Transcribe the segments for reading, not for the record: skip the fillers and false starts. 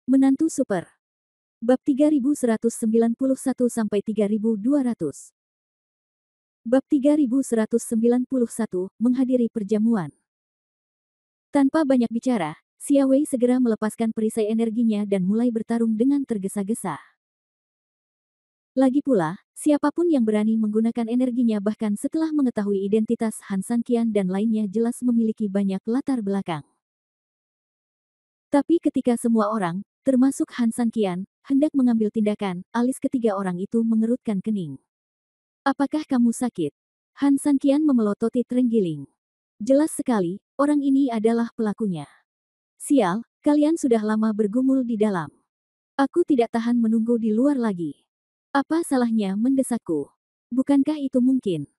Menantu Super. Bab 3191-3200. Bab 3191, menghadiri perjamuan. Tanpa banyak bicara, Xia Wei segera melepaskan perisai energinya dan mulai bertarung dengan tergesa-gesa. Lagi pula, siapapun yang berani menggunakan energinya bahkan setelah mengetahui identitas Han Sanqian dan lainnya jelas memiliki banyak latar belakang. Tapi ketika semua orang, termasuk Han Sanqian, hendak mengambil tindakan, alis ketiga orang itu mengerutkan kening. Apakah kamu sakit? Han Sanqian memelototi Trenggiling. Jelas sekali, orang ini adalah pelakunya. Sial, kalian sudah lama bergumul di dalam. Aku tidak tahan menunggu di luar lagi. Apa salahnya mendesakku? Bukankah itu mungkin?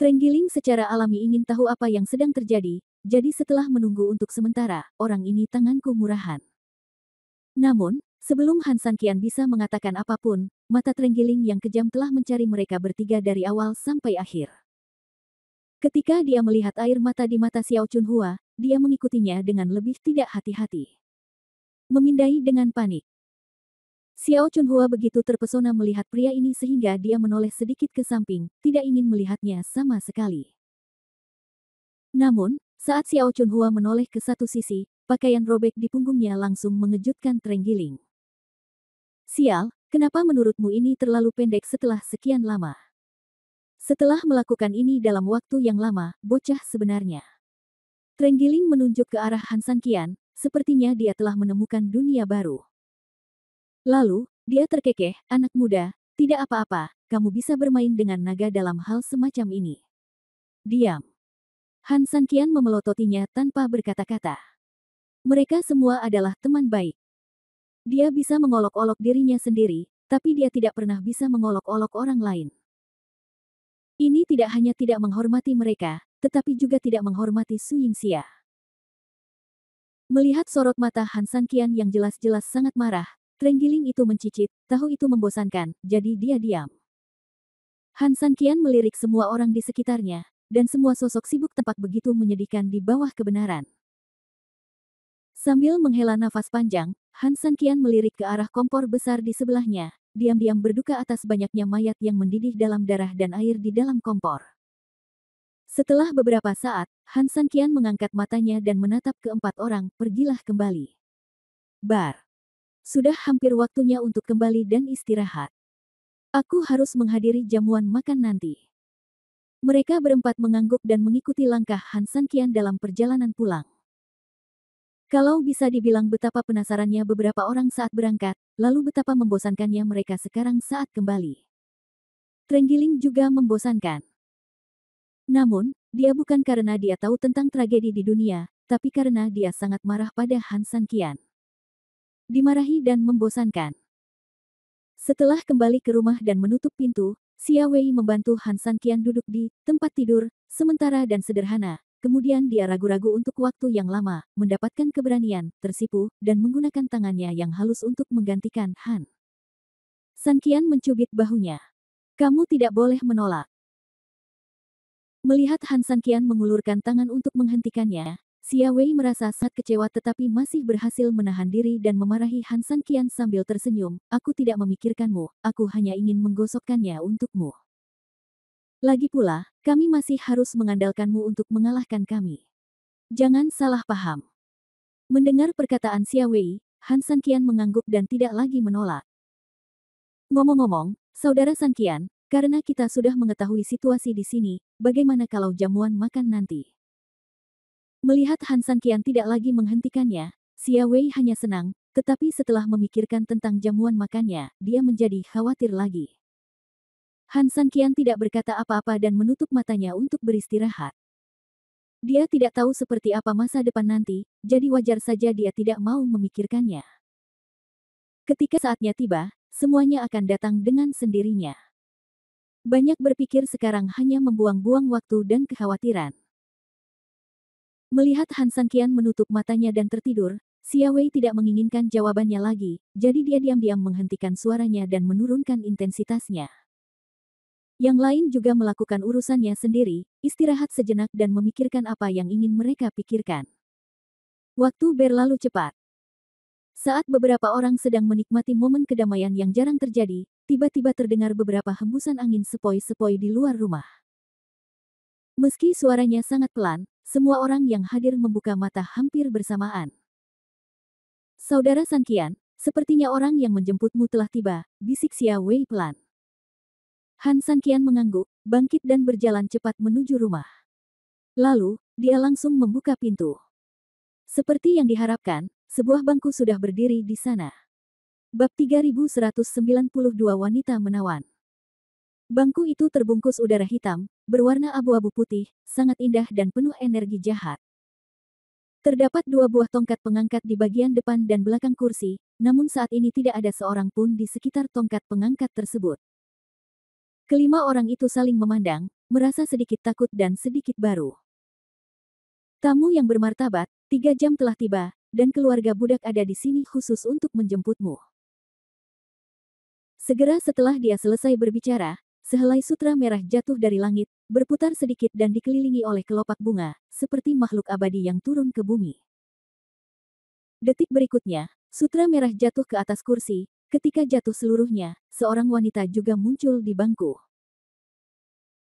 Trenggiling secara alami ingin tahu apa yang sedang terjadi, jadi setelah menunggu untuk sementara, orang ini tanganku murahan. Namun, sebelum Han Sanqian bisa mengatakan apapun, mata Trenggiling yang kejam telah mencari mereka bertiga dari awal sampai akhir. Ketika dia melihat air mata di mata Xiao Chunhua, dia mengikutinya dengan lebih tidak hati-hati. Memindai dengan panik. Xiao Chunhua begitu terpesona melihat pria ini sehingga dia menoleh sedikit ke samping, tidak ingin melihatnya sama sekali. Namun, saat Xiao Chunhua menoleh ke satu sisi, pakaian robek di punggungnya langsung mengejutkan Trenggiling. Sial, kenapa menurutmu ini terlalu pendek setelah sekian lama? Setelah melakukan ini dalam waktu yang lama, bocah sebenarnya. Trenggiling menunjuk ke arah Han Sanqian, sepertinya dia telah menemukan dunia baru. Lalu, dia terkekeh, anak muda, tidak apa-apa, kamu bisa bermain dengan naga dalam hal semacam ini. Diam. Han Sanqian memelototinya tanpa berkata-kata. Mereka semua adalah teman baik. Dia bisa mengolok-olok dirinya sendiri, tapi dia tidak pernah bisa mengolok-olok orang lain. Ini tidak hanya tidak menghormati mereka, tetapi juga tidak menghormati Su Yingxia. Melihat sorot mata Han Sanqian yang jelas-jelas sangat marah, Trenggiling itu mencicit, tahu itu membosankan, jadi dia diam. Han Sanqian melirik semua orang di sekitarnya, dan semua sosok sibuk tampak begitu menyedihkan di bawah kebenaran. Sambil menghela nafas panjang, Han Sanqian melirik ke arah kompor besar di sebelahnya, diam-diam berduka atas banyaknya mayat yang mendidih dalam darah dan air di dalam kompor. Setelah beberapa saat, Han Sanqian mengangkat matanya dan menatap keempat orang, pergilah kembali. Bar. Sudah hampir waktunya untuk kembali dan istirahat. Aku harus menghadiri jamuan makan nanti. Mereka berempat mengangguk dan mengikuti langkah Han Sanqian dalam perjalanan pulang. Kalau bisa dibilang betapa penasarannya beberapa orang saat berangkat, lalu betapa membosankannya mereka sekarang saat kembali. Trenggiling juga membosankan. Namun, dia bukan karena dia tahu tentang tragedi di dunia, tapi karena dia sangat marah pada Han Sanqian. Dimarahi dan membosankan. Setelah kembali ke rumah dan menutup pintu, Xia Wei membantu Han Sanqian duduk di tempat tidur, sementara dan sederhana. Kemudian dia ragu-ragu untuk waktu yang lama, mendapatkan keberanian, tersipu, dan menggunakan tangannya yang halus untuk menggantikan Han. Sanqian mencubit bahunya. Kamu tidak boleh menolak. Melihat Han Sanqian mengulurkan tangan untuk menghentikannya, Xia Wei merasa sangat kecewa tetapi masih berhasil menahan diri dan memarahi Han Sanqian sambil tersenyum, aku tidak memikirkanmu, aku hanya ingin menggosokkannya untukmu. Lagi pula, kami masih harus mengandalkanmu untuk mengalahkan kami. Jangan salah paham. Mendengar perkataan Xia Wei, Han Sanqian mengangguk dan tidak lagi menolak. Ngomong-ngomong, saudara Sanqian, karena kita sudah mengetahui situasi di sini, bagaimana kalau jamuan makan nanti? Melihat Han Sanqian tidak lagi menghentikannya, Xia Wei hanya senang, tetapi setelah memikirkan tentang jamuan makannya, dia menjadi khawatir lagi. Han Sanqian tidak berkata apa-apa dan menutup matanya untuk beristirahat. Dia tidak tahu seperti apa masa depan nanti, jadi wajar saja dia tidak mau memikirkannya. Ketika saatnya tiba, semuanya akan datang dengan sendirinya. Banyak berpikir sekarang hanya membuang-buang waktu dan kekhawatiran. Melihat Han Sanqian menutup matanya dan tertidur, Xia Wei tidak menginginkan jawabannya lagi, jadi dia diam-diam menghentikan suaranya dan menurunkan intensitasnya. Yang lain juga melakukan urusannya sendiri, istirahat sejenak dan memikirkan apa yang ingin mereka pikirkan. Waktu berlalu cepat. Saat beberapa orang sedang menikmati momen kedamaian yang jarang terjadi, tiba-tiba terdengar beberapa hembusan angin sepoi-sepoi di luar rumah. Meski suaranya sangat pelan, semua orang yang hadir membuka mata hampir bersamaan. Saudara Sanqian, sepertinya orang yang menjemputmu telah tiba, bisik Xia Wei pelan. Han Sanqian mengangguk, bangkit dan berjalan cepat menuju rumah. Lalu, dia langsung membuka pintu. Seperti yang diharapkan, sebuah bangku sudah berdiri di sana. Bab 3192 Wanita Menawan. Bangku itu terbungkus udara hitam, berwarna abu-abu putih, sangat indah dan penuh energi jahat. Terdapat 2 buah tongkat pengangkat di bagian depan dan belakang kursi, namun saat ini tidak ada seorang pun di sekitar tongkat pengangkat tersebut. Kelima orang itu saling memandang, merasa sedikit takut dan sedikit baru. Tamu yang bermartabat, 3 jam telah tiba, dan keluarga budak ada di sini khusus untuk menjemputmu. Segera setelah dia selesai berbicara, sehelai sutra merah jatuh dari langit, berputar sedikit dan dikelilingi oleh kelopak bunga, seperti makhluk abadi yang turun ke bumi. Detik berikutnya, sutra merah jatuh ke atas kursi, ketika jatuh seluruhnya, seorang wanita juga muncul di bangku.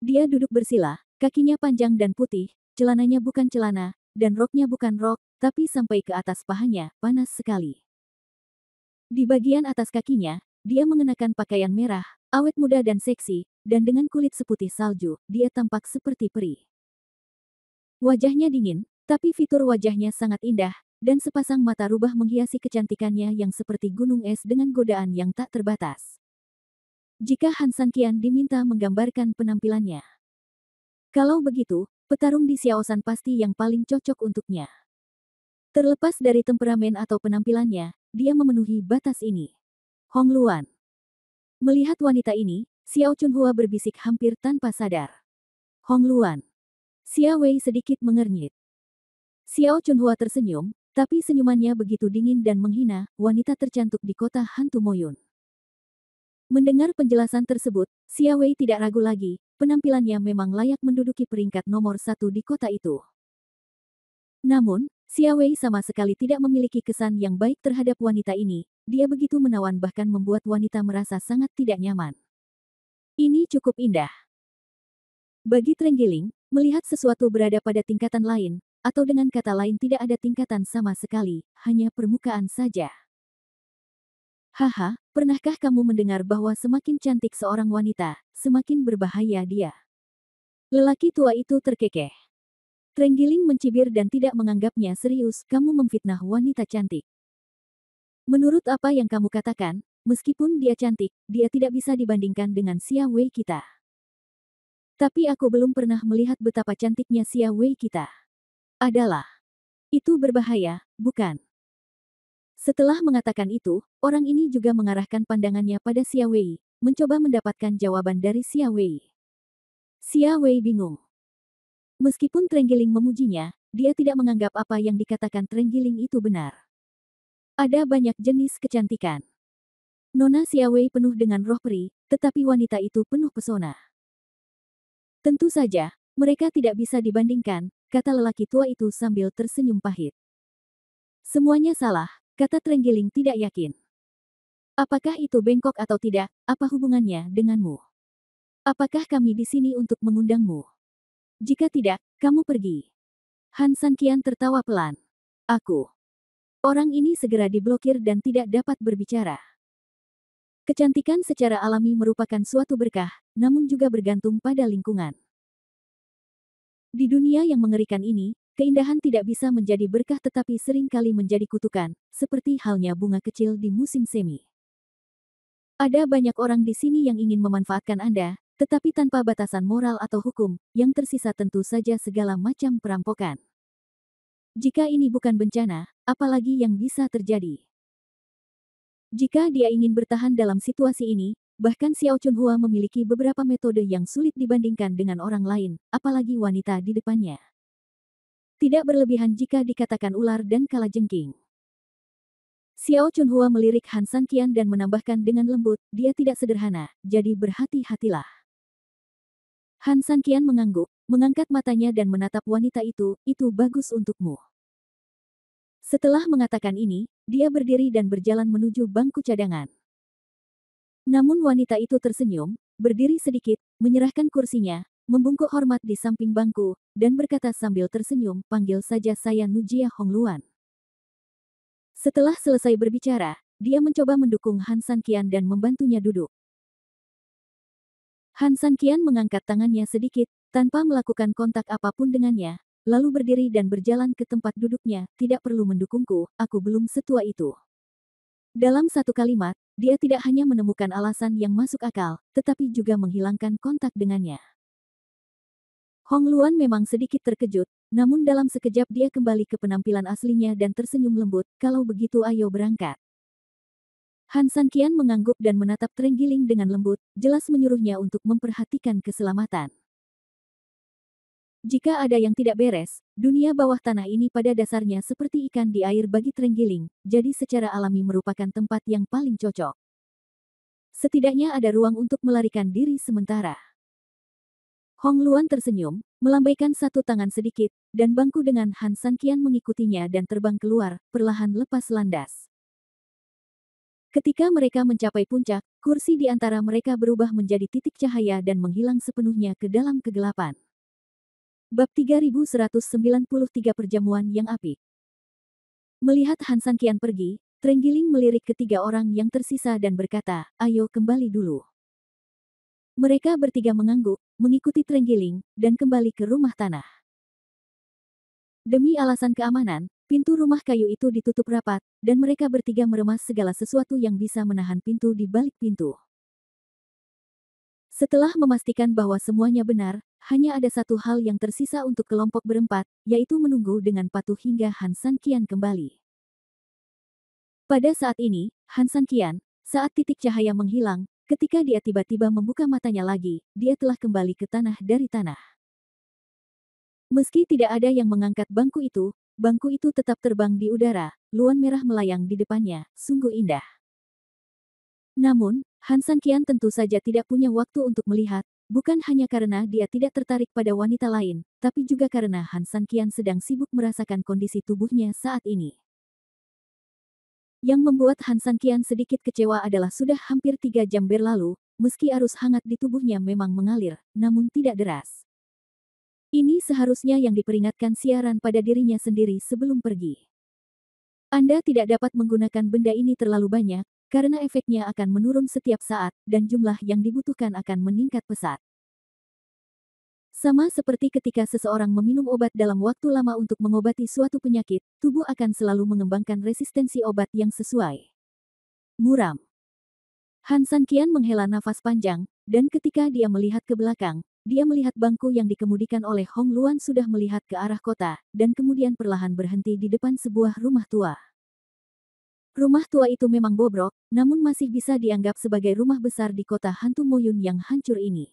Dia duduk bersila, kakinya panjang dan putih, celananya bukan celana, dan roknya bukan rok, tapi sampai ke atas pahanya, panas sekali. Di bagian atas kakinya, dia mengenakan pakaian merah, awet muda dan seksi, dan dengan kulit seputih salju, dia tampak seperti peri. Wajahnya dingin, tapi fitur wajahnya sangat indah, dan sepasang mata rubah menghiasi kecantikannya yang seperti gunung es dengan godaan yang tak terbatas. Jika Han Sanqian diminta menggambarkan penampilannya. Kalau begitu, petarung di Xiaoshan pasti yang paling cocok untuknya. Terlepas dari temperamen atau penampilannya, dia memenuhi batas ini. Hong Luan. Melihat wanita ini, Xiao Chunhua berbisik hampir tanpa sadar. Hong Luan. Xia Wei sedikit mengernyit. Xiao Chunhua tersenyum, tapi senyumannya begitu dingin dan menghina, wanita tercantik di kota hantu Moyun. Mendengar penjelasan tersebut, Xia Wei tidak ragu lagi, penampilannya memang layak menduduki peringkat nomor 1 di kota itu. Namun, Xia Wei sama sekali tidak memiliki kesan yang baik terhadap wanita ini, dia begitu menawan bahkan membuat wanita merasa sangat tidak nyaman. Ini cukup indah. Bagi Trenggiling, melihat sesuatu berada pada tingkatan lain, atau dengan kata lain tidak ada tingkatan sama sekali, hanya permukaan saja. Haha, pernahkah kamu mendengar bahwa semakin cantik seorang wanita, semakin berbahaya dia? Lelaki tua itu terkekeh. Trenggiling mencibir dan tidak menganggapnya serius, kamu memfitnah wanita cantik. Menurut apa yang kamu katakan, meskipun dia cantik, dia tidak bisa dibandingkan dengan Xia Wei kita. Tapi aku belum pernah melihat betapa cantiknya Xia Wei kita. Adalah. Itu berbahaya, bukan? Setelah mengatakan itu, orang ini juga mengarahkan pandangannya pada Xia Wei, mencoba mendapatkan jawaban dari Xia Wei. Xia Wei bingung. Meskipun Trenggiling memujinya, dia tidak menganggap apa yang dikatakan Trenggiling itu benar. Ada banyak jenis kecantikan. Nona Xia Wei penuh dengan roh peri, tetapi wanita itu penuh pesona. Tentu saja, mereka tidak bisa dibandingkan, kata lelaki tua itu sambil tersenyum pahit. Semuanya salah, kata Trenggiling tidak yakin. Apakah itu bengkok atau tidak, apa hubungannya denganmu? Apakah kami di sini untuk mengundangmu? Jika tidak, kamu pergi. Han Sanqian tertawa pelan. Aku. Orang ini segera diblokir dan tidak dapat berbicara. Kecantikan secara alami merupakan suatu berkah, namun juga bergantung pada lingkungan. Di dunia yang mengerikan ini, keindahan tidak bisa menjadi berkah tetapi seringkali menjadi kutukan, seperti halnya bunga kecil di musim semi. Ada banyak orang di sini yang ingin memanfaatkan Anda, tetapi tanpa batasan moral atau hukum, yang tersisa tentu saja segala macam perampokan. Jika ini bukan bencana, apalagi yang bisa terjadi? Jika dia ingin bertahan dalam situasi ini, bahkan Xiao Chunhua memiliki beberapa metode yang sulit dibandingkan dengan orang lain, apalagi wanita di depannya. Tidak berlebihan jika dikatakan ular dan kalajengking. Xiao Chunhua melirik Han Sanqian dan menambahkan dengan lembut, dia tidak sederhana, jadi berhati-hatilah. Han Sanqian mengangguk, mengangkat matanya dan menatap wanita itu bagus untukmu. Setelah mengatakan ini, dia berdiri dan berjalan menuju bangku cadangan. Namun wanita itu tersenyum, berdiri sedikit, menyerahkan kursinya, membungkuk hormat di samping bangku, dan berkata sambil tersenyum, "Panggil saja saya Nujia Hongluan." Setelah selesai berbicara, dia mencoba mendukung Han Sanqian dan membantunya duduk. Han Sanqian mengangkat tangannya sedikit, tanpa melakukan kontak apapun dengannya, lalu berdiri dan berjalan ke tempat duduknya. "Tidak perlu mendukungku, aku belum setua itu." Dalam satu kalimat, dia tidak hanya menemukan alasan yang masuk akal, tetapi juga menghilangkan kontak dengannya. Hong Luan memang sedikit terkejut, namun dalam sekejap dia kembali ke penampilan aslinya dan tersenyum lembut. "Kalau begitu ayo berangkat." Han Sanqian mengangguk dan menatap Trenggiling dengan lembut, jelas menyuruhnya untuk memperhatikan keselamatan. Jika ada yang tidak beres, dunia bawah tanah ini pada dasarnya seperti ikan di air bagi Trenggiling, jadi secara alami merupakan tempat yang paling cocok. Setidaknya ada ruang untuk melarikan diri sementara. Hong Luan tersenyum, melambaikan satu tangan sedikit, dan bangku dengan Han Sanqian mengikutinya dan terbang keluar, perlahan lepas landas. Ketika mereka mencapai puncak, kursi di antara mereka berubah menjadi titik cahaya dan menghilang sepenuhnya ke dalam kegelapan. Bab 3193 Perjamuan yang apik. Melihat Han Sanqian pergi, Trenggiling melirik ketiga orang yang tersisa dan berkata, "Ayo kembali dulu." Mereka bertiga mengangguk, mengikuti Trenggiling, dan kembali ke rumah tanah. Demi alasan keamanan, pintu rumah kayu itu ditutup rapat, dan mereka bertiga meremas segala sesuatu yang bisa menahan pintu di balik pintu. Setelah memastikan bahwa semuanya benar, hanya ada satu hal yang tersisa untuk kelompok berempat, yaitu menunggu dengan patuh hingga Han Sanqian kembali. Pada saat ini, Han Sanqian, saat titik cahaya menghilang, ketika dia tiba-tiba membuka matanya lagi, dia telah kembali ke tanah dari tanah. Meski tidak ada yang mengangkat bangku itu tetap terbang di udara, luan merah melayang di depannya, sungguh indah. Namun, Han Sanqian tentu saja tidak punya waktu untuk melihat, bukan hanya karena dia tidak tertarik pada wanita lain, tapi juga karena Han Sanqian sedang sibuk merasakan kondisi tubuhnya saat ini. Yang membuat Han Sanqian sedikit kecewa adalah sudah hampir 3 jam berlalu, meski arus hangat di tubuhnya memang mengalir, namun tidak deras. Ini seharusnya yang diperingatkan siaran pada dirinya sendiri sebelum pergi. Anda tidak dapat menggunakan benda ini terlalu banyak, karena efeknya akan menurun setiap saat, dan jumlah yang dibutuhkan akan meningkat pesat. Sama seperti ketika seseorang meminum obat dalam waktu lama untuk mengobati suatu penyakit, tubuh akan selalu mengembangkan resistensi obat yang sesuai. Muram. Han Sanqian menghela nafas panjang, dan ketika dia melihat ke belakang, dia melihat bangku yang dikemudikan oleh Hong Luan sudah melihat ke arah kota, dan kemudian perlahan berhenti di depan sebuah rumah tua. Rumah tua itu memang bobrok, namun masih bisa dianggap sebagai rumah besar di kota hantu Moyun yang hancur ini.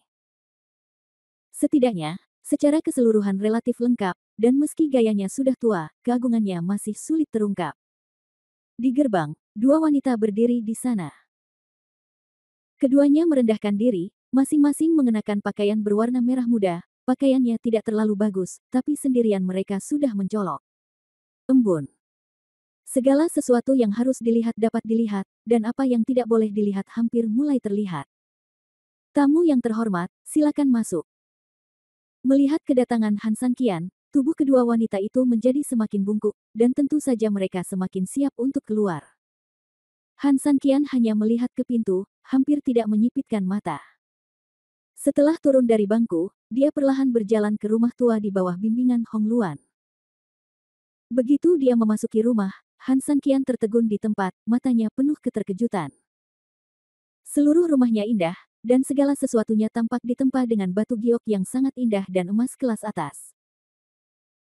Setidaknya, secara keseluruhan relatif lengkap, dan meski gayanya sudah tua, keagungannya masih sulit terungkap. Di gerbang, dua wanita berdiri di sana. Keduanya merendahkan diri, masing-masing mengenakan pakaian berwarna merah muda, pakaiannya tidak terlalu bagus, tapi sendirian mereka sudah mencolok. Embun. Segala sesuatu yang harus dilihat dapat dilihat, dan apa yang tidak boleh dilihat hampir mulai terlihat. "Tamu yang terhormat, silakan masuk." Melihat kedatangan Han Sanqian, tubuh kedua wanita itu menjadi semakin bungkuk, dan tentu saja mereka semakin siap untuk keluar. Han Sanqian hanya melihat ke pintu, hampir tidak menyipitkan mata. Setelah turun dari bangku, dia perlahan berjalan ke rumah tua di bawah bimbingan Hong Luan. Begitu dia memasuki rumah, Han Sanqian tertegun di tempat, matanya penuh keterkejutan. Seluruh rumahnya indah, dan segala sesuatunya tampak ditempa dengan batu giok yang sangat indah dan emas kelas atas.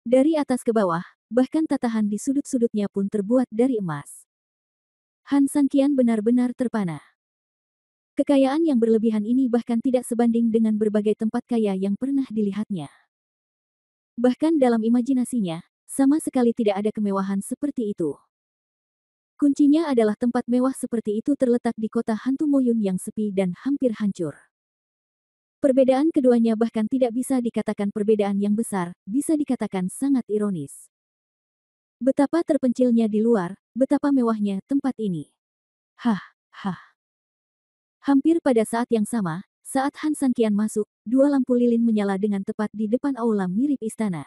Dari atas ke bawah, bahkan tatahan di sudut-sudutnya pun terbuat dari emas. Han Sanqian benar-benar terpana. Kekayaan yang berlebihan ini bahkan tidak sebanding dengan berbagai tempat kaya yang pernah dilihatnya. Bahkan dalam imajinasinya, sama sekali tidak ada kemewahan seperti itu. Kuncinya adalah tempat mewah seperti itu terletak di kota hantu Moyun yang sepi dan hampir hancur. Perbedaan keduanya bahkan tidak bisa dikatakan perbedaan yang besar, bisa dikatakan sangat ironis. Betapa terpencilnya di luar, betapa mewahnya tempat ini. Hah, hah. Hampir pada saat yang sama, saat Han Sanqian masuk, dua lampu lilin menyala dengan tepat di depan aula mirip istana.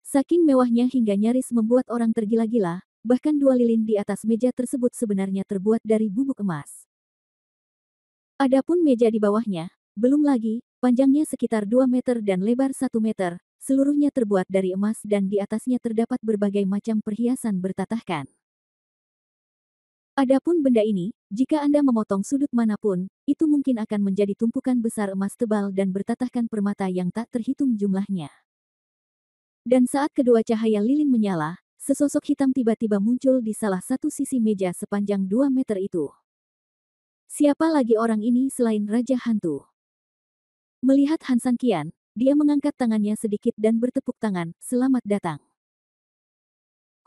Saking mewahnya hingga nyaris membuat orang tergila-gila, bahkan dua lilin di atas meja tersebut sebenarnya terbuat dari bubuk emas. Adapun meja di bawahnya, belum lagi, panjangnya sekitar 2 meter dan lebar 1 meter, seluruhnya terbuat dari emas dan di atasnya terdapat berbagai macam perhiasan bertatahkan. Adapun benda ini, jika Anda memotong sudut manapun, itu mungkin akan menjadi tumpukan besar emas tebal dan bertatahkan permata yang tak terhitung jumlahnya. Dan saat kedua cahaya lilin menyala, sesosok hitam tiba-tiba muncul di salah satu sisi meja sepanjang 2 meter itu. Siapa lagi orang ini selain Raja Hantu? Melihat Han Sanqian, dia mengangkat tangannya sedikit dan bertepuk tangan, "Selamat datang."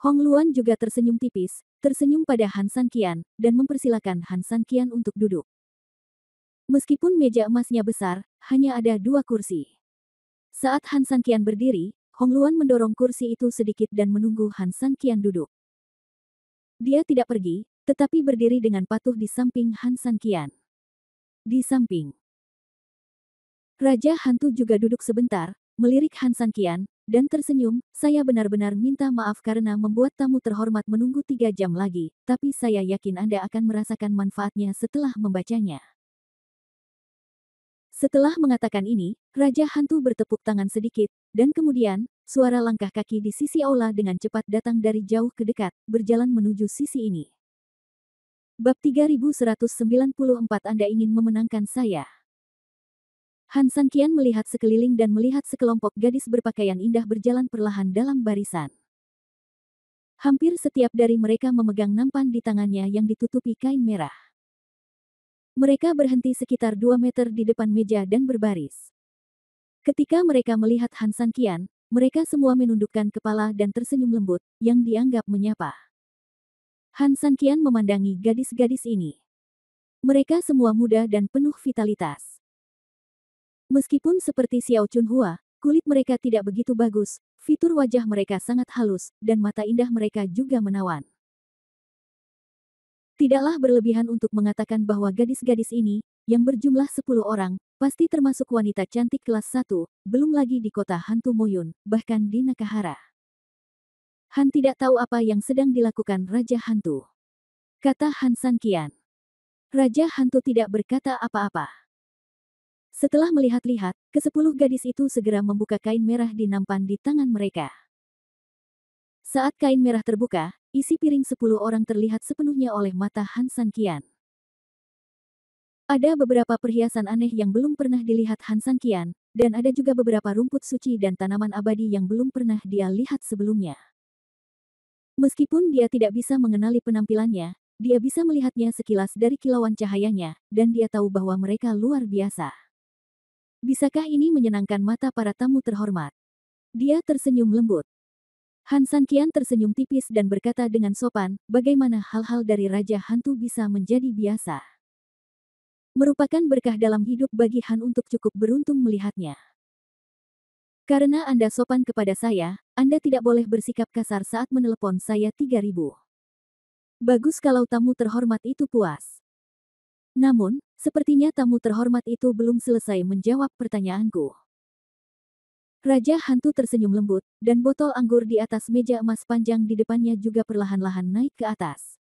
Hong Luan juga tersenyum tipis, tersenyum pada Han Sanqian, dan mempersilakan Han Sanqian untuk duduk. Meskipun meja emasnya besar, hanya ada 2 kursi. Saat Han Sanqian berdiri, Hong Luan mendorong kursi itu sedikit dan menunggu Han Sanqian duduk. Dia tidak pergi, tetapi berdiri dengan patuh di samping Han Sanqian. Di samping, Raja Hantu juga duduk sebentar, melirik Han Sanqian, dan tersenyum, "Saya benar-benar minta maaf karena membuat tamu terhormat menunggu 3 jam lagi, tapi saya yakin Anda akan merasakan manfaatnya setelah membacanya." Setelah mengatakan ini, Raja Hantu bertepuk tangan sedikit, dan kemudian, suara langkah kaki di sisi aula dengan cepat datang dari jauh ke dekat, berjalan menuju sisi ini. Bab 3194 Anda ingin memenangkan saya. Han Sanqian melihat sekeliling dan melihat sekelompok gadis berpakaian indah berjalan perlahan dalam barisan. Hampir setiap dari mereka memegang nampan di tangannya yang ditutupi kain merah. Mereka berhenti sekitar 2 meter di depan meja dan berbaris. Ketika mereka melihat Han Sanqian, mereka semua menundukkan kepala dan tersenyum lembut, yang dianggap menyapa. Han Sanqian memandangi gadis-gadis ini. Mereka semua muda dan penuh vitalitas. Meskipun seperti Xiao Chunhua, kulit mereka tidak begitu bagus, fitur wajah mereka sangat halus, dan mata indah mereka juga menawan. Tidaklah berlebihan untuk mengatakan bahwa gadis-gadis ini, yang berjumlah 10 orang, pasti termasuk wanita cantik kelas 1, belum lagi di kota hantu Moyun, bahkan di Nakahara. Han tidak tahu apa yang sedang dilakukan Raja Hantu, kata Han Sanqian. Raja Hantu tidak berkata apa-apa. Setelah melihat-lihat, ke-10 gadis itu segera membuka kain merah di nampan di tangan mereka. Saat kain merah terbuka, isi piring 10 orang terlihat sepenuhnya oleh mata Han Sanqian. Ada beberapa perhiasan aneh yang belum pernah dilihat Han Sanqian, dan ada juga beberapa rumput suci dan tanaman abadi yang belum pernah dia lihat sebelumnya. Meskipun dia tidak bisa mengenali penampilannya, dia bisa melihatnya sekilas dari kilauan cahayanya, dan dia tahu bahwa mereka luar biasa. Bisakah ini menyenangkan mata para tamu terhormat? Dia tersenyum lembut. Han Sanqian tersenyum tipis dan berkata dengan sopan, bagaimana hal-hal dari Raja Hantu bisa menjadi biasa. Merupakan berkah dalam hidup bagi Han untuk cukup beruntung melihatnya. Karena Anda sopan kepada saya, Anda tidak boleh bersikap kasar saat menelepon saya 3.000. Bagus kalau tamu terhormat itu puas. Namun, sepertinya tamu terhormat itu belum selesai menjawab pertanyaanku. Raja Hantu tersenyum lembut, dan botol anggur di atas meja emas panjang di depannya juga perlahan-lahan naik ke atas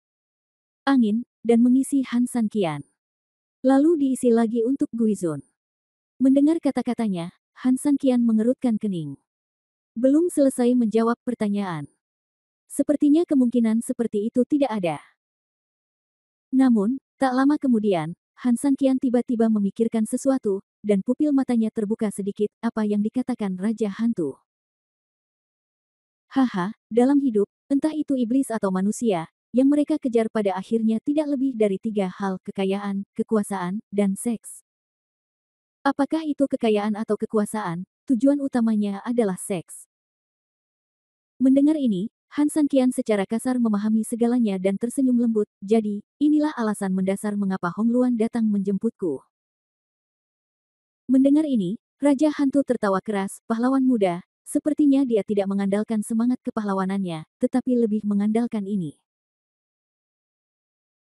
angin, dan mengisi Han Sanqian. Lalu diisi lagi untuk Guizun. Mendengar kata-katanya, Han Sanqian mengerutkan kening. Belum selesai menjawab pertanyaan. Sepertinya kemungkinan seperti itu tidak ada. Namun, tak lama kemudian, Han Sanqian tiba-tiba memikirkan sesuatu, dan pupil matanya terbuka sedikit, apa yang dikatakan Raja Hantu. Haha, dalam hidup, entah itu iblis atau manusia, yang mereka kejar pada akhirnya tidak lebih dari 3 hal, kekayaan, kekuasaan, dan seks. Apakah itu kekayaan atau kekuasaan, tujuan utamanya adalah seks. Mendengar ini, Han Sanqian secara kasar memahami segalanya dan tersenyum lembut, jadi, inilah alasan mendasar mengapa Hong Luan datang menjemputku. Mendengar ini, Raja Hantu tertawa keras, pahlawan muda, Sepertinya dia tidak mengandalkan semangat kepahlawanannya, tetapi lebih mengandalkan ini.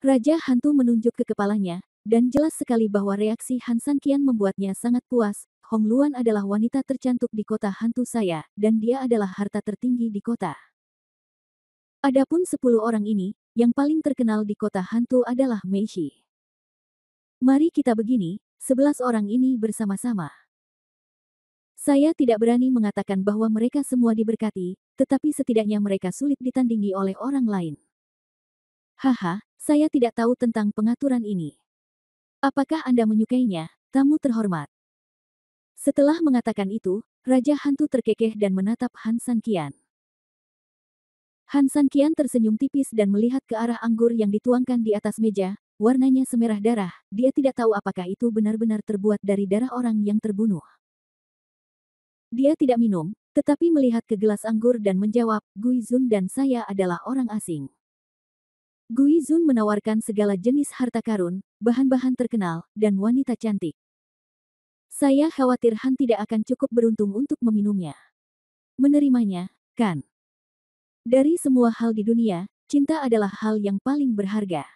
Raja Hantu menunjuk ke kepalanya, dan jelas sekali bahwa reaksi Han Sanqian membuatnya sangat puas. Hong Luan adalah wanita tercantik di kota hantu saya, dan dia adalah harta tertinggi di kota. Adapun 10 orang ini, yang paling terkenal di kota hantu adalah Mei Shi. Mari kita begini, 11 orang ini bersama-sama. Saya tidak berani mengatakan bahwa mereka semua diberkati, tetapi setidaknya mereka sulit ditandingi oleh orang lain. Haha, saya tidak tahu tentang pengaturan ini. Apakah Anda menyukainya, tamu terhormat? Setelah mengatakan itu, Raja Hantu terkekeh dan menatap Han Sanqian. Han Sanqian tersenyum tipis dan melihat ke arah anggur yang dituangkan di atas meja, warnanya semerah darah, dia tidak tahu apakah itu benar-benar terbuat dari darah orang yang terbunuh. Dia tidak minum, tetapi melihat ke gelas anggur dan menjawab, Gui Zun dan saya adalah orang asing. Gui Zun menawarkan segala jenis harta karun, bahan-bahan terkenal, dan wanita cantik. Saya khawatir Han tidak akan cukup beruntung untuk meminumnya. Menerimanya, kan? Dari semua hal di dunia, cinta adalah hal yang paling berharga.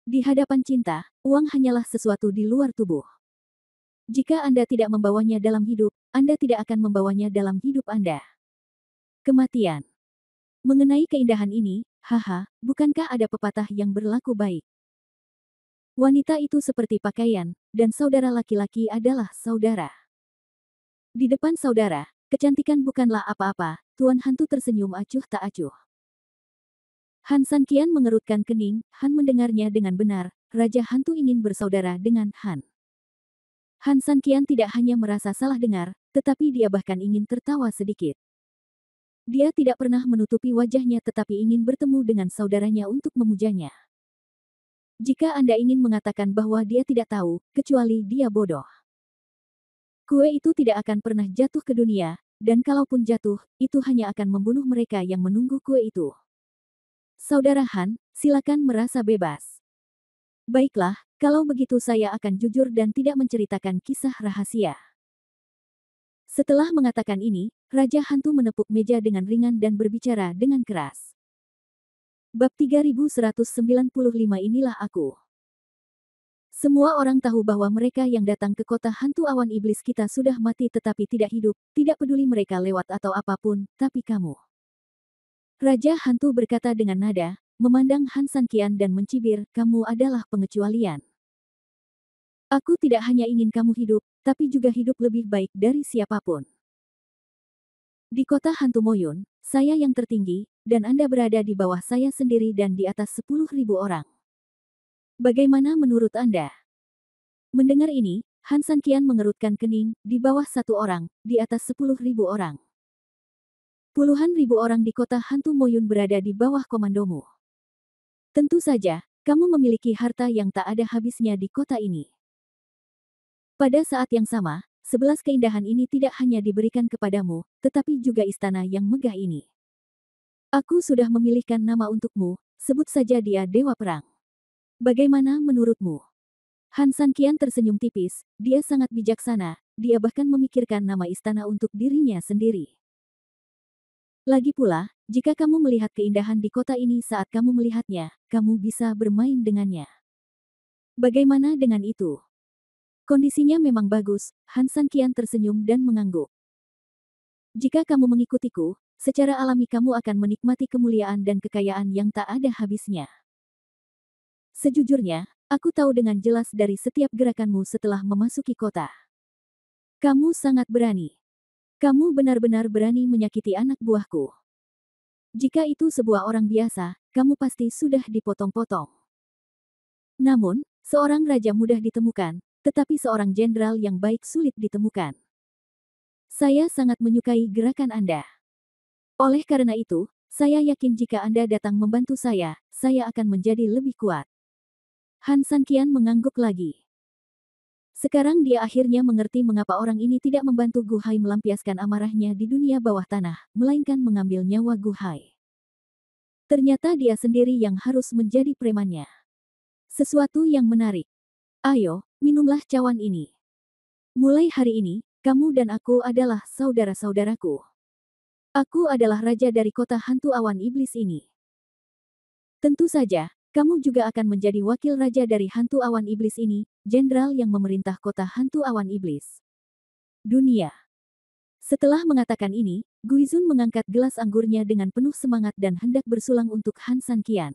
Di hadapan cinta, uang hanyalah sesuatu di luar tubuh. Jika Anda tidak membawanya dalam hidup, Anda tidak akan membawanya dalam hidup Anda. Kematian. Mengenai keindahan ini, haha, bukankah ada pepatah yang berlaku baik? Wanita itu seperti pakaian, dan saudara laki-laki adalah saudara. Di depan saudara, kecantikan bukanlah apa-apa, Tuan Hantu tersenyum acuh tak acuh. Han Sanqian mengerutkan kening, Han mendengarnya dengan benar, Raja Hantu ingin bersaudara dengan Han. Han Sanqian tidak hanya merasa salah dengar, tetapi dia bahkan ingin tertawa sedikit. Dia tidak pernah menutupi wajahnya tetapi ingin bertemu dengan saudaranya untuk memujanya. Jika Anda ingin mengatakan bahwa dia tidak tahu, kecuali dia bodoh. Kue itu tidak akan pernah jatuh ke dunia, dan kalaupun jatuh, itu hanya akan membunuh mereka yang menunggu kue itu. Saudara Han, silakan merasa bebas. Baiklah, kalau begitu saya akan jujur dan tidak menceritakan kisah rahasia. Setelah mengatakan ini, Raja Hantu menepuk meja dengan ringan dan berbicara dengan keras. Bab 3195 inilah aku. Semua orang tahu bahwa mereka yang datang ke kota hantu awan iblis kita sudah mati tetapi tidak hidup, tidak peduli mereka lewat atau apapun, tapi kamu. Raja Hantu berkata dengan nada, memandang Han Sanqian dan mencibir, kamu adalah pengecualian. Aku tidak hanya ingin kamu hidup, tapi juga hidup lebih baik dari siapapun. Di kota hantu Moyun, saya yang tertinggi, dan Anda berada di bawah saya sendiri dan di atas 10.000 orang. Bagaimana menurut Anda? Mendengar ini, Han Sanqian mengerutkan kening, di bawah 1 orang, di atas 10.000 orang. Puluhan ribu orang di kota hantu Moyun berada di bawah komandomu. Tentu saja, kamu memiliki harta yang tak ada habisnya di kota ini. Pada saat yang sama, 11 keindahan ini tidak hanya diberikan kepadamu, tetapi juga istana yang megah ini. Aku sudah memilihkan nama untukmu, sebut saja dia Dewa Perang. Bagaimana menurutmu? Han Sanqian tersenyum tipis, dia sangat bijaksana, dia bahkan memikirkan nama istana untuk dirinya sendiri. Lagi pula, jika kamu melihat keindahan di kota ini saat kamu melihatnya, kamu bisa bermain dengannya. Bagaimana dengan itu? Kondisinya memang bagus, Han Sanqian tersenyum dan mengangguk. Jika kamu mengikutiku, secara alami kamu akan menikmati kemuliaan dan kekayaan yang tak ada habisnya. Sejujurnya, aku tahu dengan jelas dari setiap gerakanmu setelah memasuki kota. Kamu sangat berani. Kamu benar-benar berani menyakiti anak buahku. Jika itu sebuah orang biasa, kamu pasti sudah dipotong-potong. Namun, seorang raja mudah ditemukan, tetapi seorang jenderal yang baik sulit ditemukan. Saya sangat menyukai gerakan Anda. Oleh karena itu, saya yakin jika Anda datang membantu saya akan menjadi lebih kuat. Han Sanqian mengangguk lagi. Sekarang dia akhirnya mengerti mengapa orang ini tidak membantu Gu Hai melampiaskan amarahnya di dunia bawah tanah, melainkan mengambil nyawa Gu Hai. Ternyata dia sendiri yang harus menjadi premannya. Sesuatu yang menarik. Ayo, minumlah cawan ini. Mulai hari ini, Kamu dan aku adalah saudara-saudaraku. Aku adalah raja dari kota hantu awan iblis ini. Tentu saja, kamu juga akan menjadi wakil raja dari hantu awan iblis ini, jenderal yang memerintah kota hantu awan iblis. Dunia. Setelah mengatakan ini, Guizun mengangkat gelas anggurnya dengan penuh semangat dan hendak bersulang untuk Han San Qian.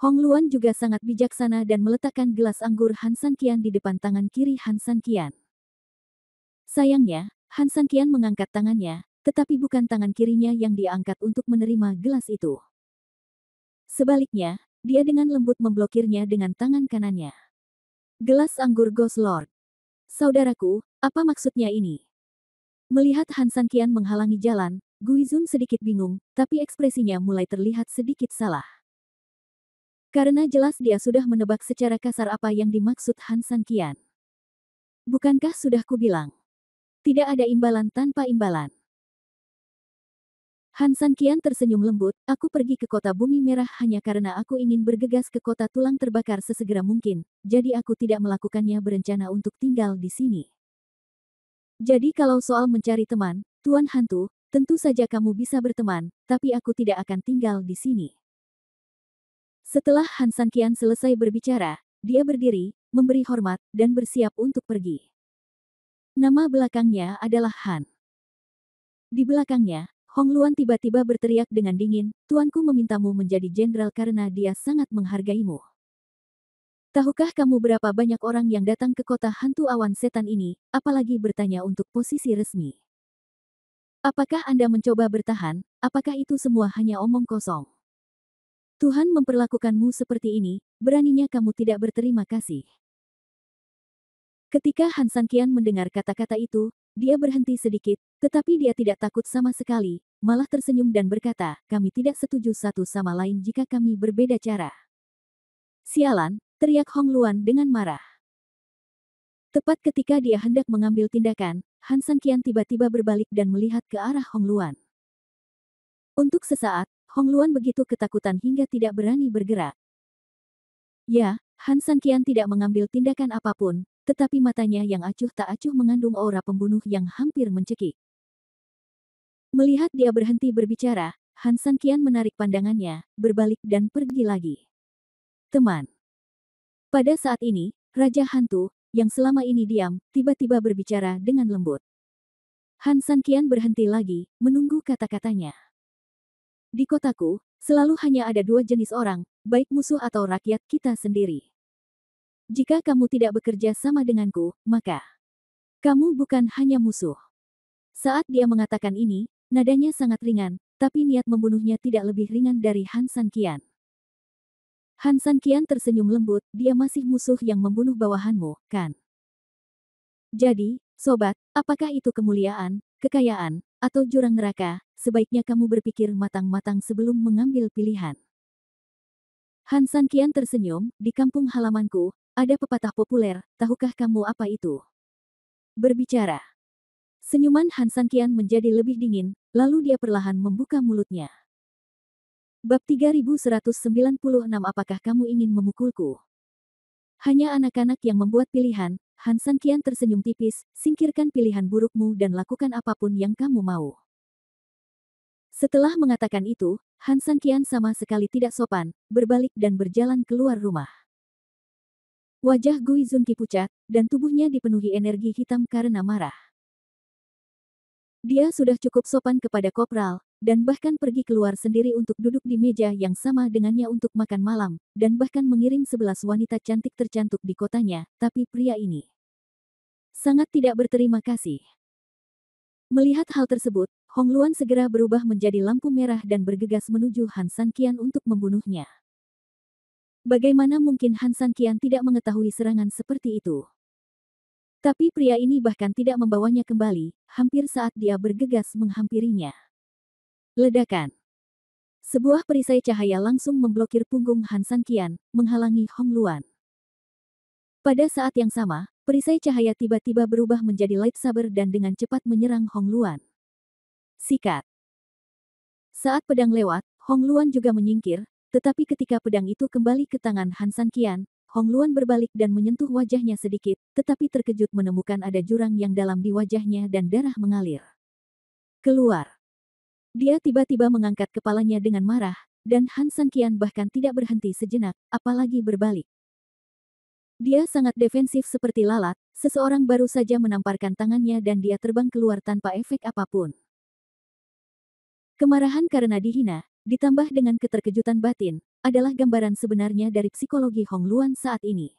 Hong Luan juga sangat bijaksana dan meletakkan gelas anggur Han San Qian di depan tangan kiri Han San Qian. Sayangnya, Han San Qian mengangkat tangannya, tetapi bukan tangan kirinya yang dia angkat untuk menerima gelas itu. Sebaliknya, dia dengan lembut memblokirnya dengan tangan kanannya. Gelas anggur Ghost Lord. Saudaraku, apa maksudnya ini? Melihat Han San Qian menghalangi jalan, Guizun sedikit bingung, tapi ekspresinya mulai terlihat sedikit salah. Karena jelas dia sudah menebak secara kasar apa yang dimaksud Han San Qian. Bukankah sudah kubilang? Tidak ada imbalan tanpa imbalan. Han San Qian tersenyum lembut, aku pergi ke kota bumi merah hanya karena aku ingin bergegas ke kota tulang terbakar sesegera mungkin, jadi aku tidak melakukannya berencana untuk tinggal di sini. Jadi kalau soal mencari teman, Tuan Hantu, tentu saja kamu bisa berteman, tapi aku tidak akan tinggal di sini. Setelah Han San Qian selesai berbicara, dia berdiri, memberi hormat, dan bersiap untuk pergi. Nama belakangnya adalah Han. Di belakangnya, Hong Luan tiba-tiba berteriak dengan dingin, tuanku memintamu menjadi jenderal karena dia sangat menghargaimu. Tahukah kamu berapa banyak orang yang datang ke kota hantu awan setan ini, apalagi bertanya untuk posisi resmi? Apakah Anda mencoba bertahan, apakah itu semua hanya omong kosong? Tuhan memperlakukanmu seperti ini, beraninya kamu tidak berterima kasih. Ketika Han San Qian mendengar kata-kata itu, dia berhenti sedikit, tetapi dia tidak takut sama sekali, malah tersenyum dan berkata, kami tidak setuju satu sama lain jika kami berbeda cara. Sialan, teriak Hong Luan dengan marah. Tepat ketika dia hendak mengambil tindakan, Han San Qian tiba-tiba berbalik dan melihat ke arah Hong Luan. Untuk sesaat, Hong Luan begitu ketakutan hingga tidak berani bergerak. Ya, Han San Qian tidak mengambil tindakan apapun, tetapi matanya yang acuh tak acuh mengandung aura pembunuh yang hampir mencekik. Melihat dia berhenti berbicara, Han San Qian menarik pandangannya, berbalik dan pergi lagi. Teman. Pada saat ini, Raja Hantu, yang selama ini diam, tiba-tiba berbicara dengan lembut. Han San Qian berhenti lagi, menunggu kata-katanya. Di kotaku, selalu hanya ada dua jenis orang, baik musuh atau rakyat kita sendiri. Jika kamu tidak bekerja sama denganku, maka kamu bukan hanya musuh. Saat dia mengatakan ini, nadanya sangat ringan, tapi niat membunuhnya tidak lebih ringan dari Han San Qian. Han San Qian tersenyum lembut, dia masih musuh yang membunuh bawahanmu, kan? Jadi, sobat, apakah itu kemuliaan, kekayaan, atau jurang neraka, sebaiknya kamu berpikir matang-matang sebelum mengambil pilihan. Han San Qian tersenyum, di kampung halamanku, ada pepatah populer, tahukah kamu apa itu? Berbicara. Senyuman Han San Qian menjadi lebih dingin, lalu dia perlahan membuka mulutnya. Bab 3196 Apakah kamu ingin memukulku? Hanya anak-anak yang membuat pilihan, Han San Qian tersenyum tipis, singkirkan pilihan burukmu dan lakukan apapun yang kamu mau. Setelah mengatakan itu, Han San Qian sama sekali tidak sopan, berbalik dan berjalan keluar rumah. Wajah Guizun pucat, dan tubuhnya dipenuhi energi hitam karena marah. Dia sudah cukup sopan kepada Kopral, dan bahkan pergi keluar sendiri untuk duduk di meja yang sama dengannya untuk makan malam, dan bahkan mengirim 11 wanita cantik tercantik di kotanya, tapi pria ini sangat tidak berterima kasih. Melihat hal tersebut, Hong Luan segera berubah menjadi lampu merah dan bergegas menuju Han San Qian untuk membunuhnya. Bagaimana mungkin Han San Qian tidak mengetahui serangan seperti itu? Tapi pria ini bahkan tidak membawanya kembali, hampir saat dia bergegas menghampirinya. Ledakan. Sebuah perisai cahaya langsung memblokir punggung Han San Qian, menghalangi Hong Luan. Pada saat yang sama, perisai cahaya tiba-tiba berubah menjadi lightsaber dan dengan cepat menyerang Hong Luan. Sikat. Saat pedang lewat, Hong Luan juga menyingkir, tetapi ketika pedang itu kembali ke tangan Han San Qian, Hong Luan berbalik dan menyentuh wajahnya sedikit, tetapi terkejut menemukan ada jurang yang dalam di wajahnya dan darah mengalir keluar. Dia tiba-tiba mengangkat kepalanya dengan marah, dan Han Sanqian bahkan tidak berhenti sejenak, apalagi berbalik. Dia sangat defensif seperti lalat, seseorang baru saja menamparkan tangannya dan dia terbang keluar tanpa efek apapun. Kemarahan karena dihina, ditambah dengan keterkejutan batin, adalah gambaran sebenarnya dari psikologi Hong Luan saat ini.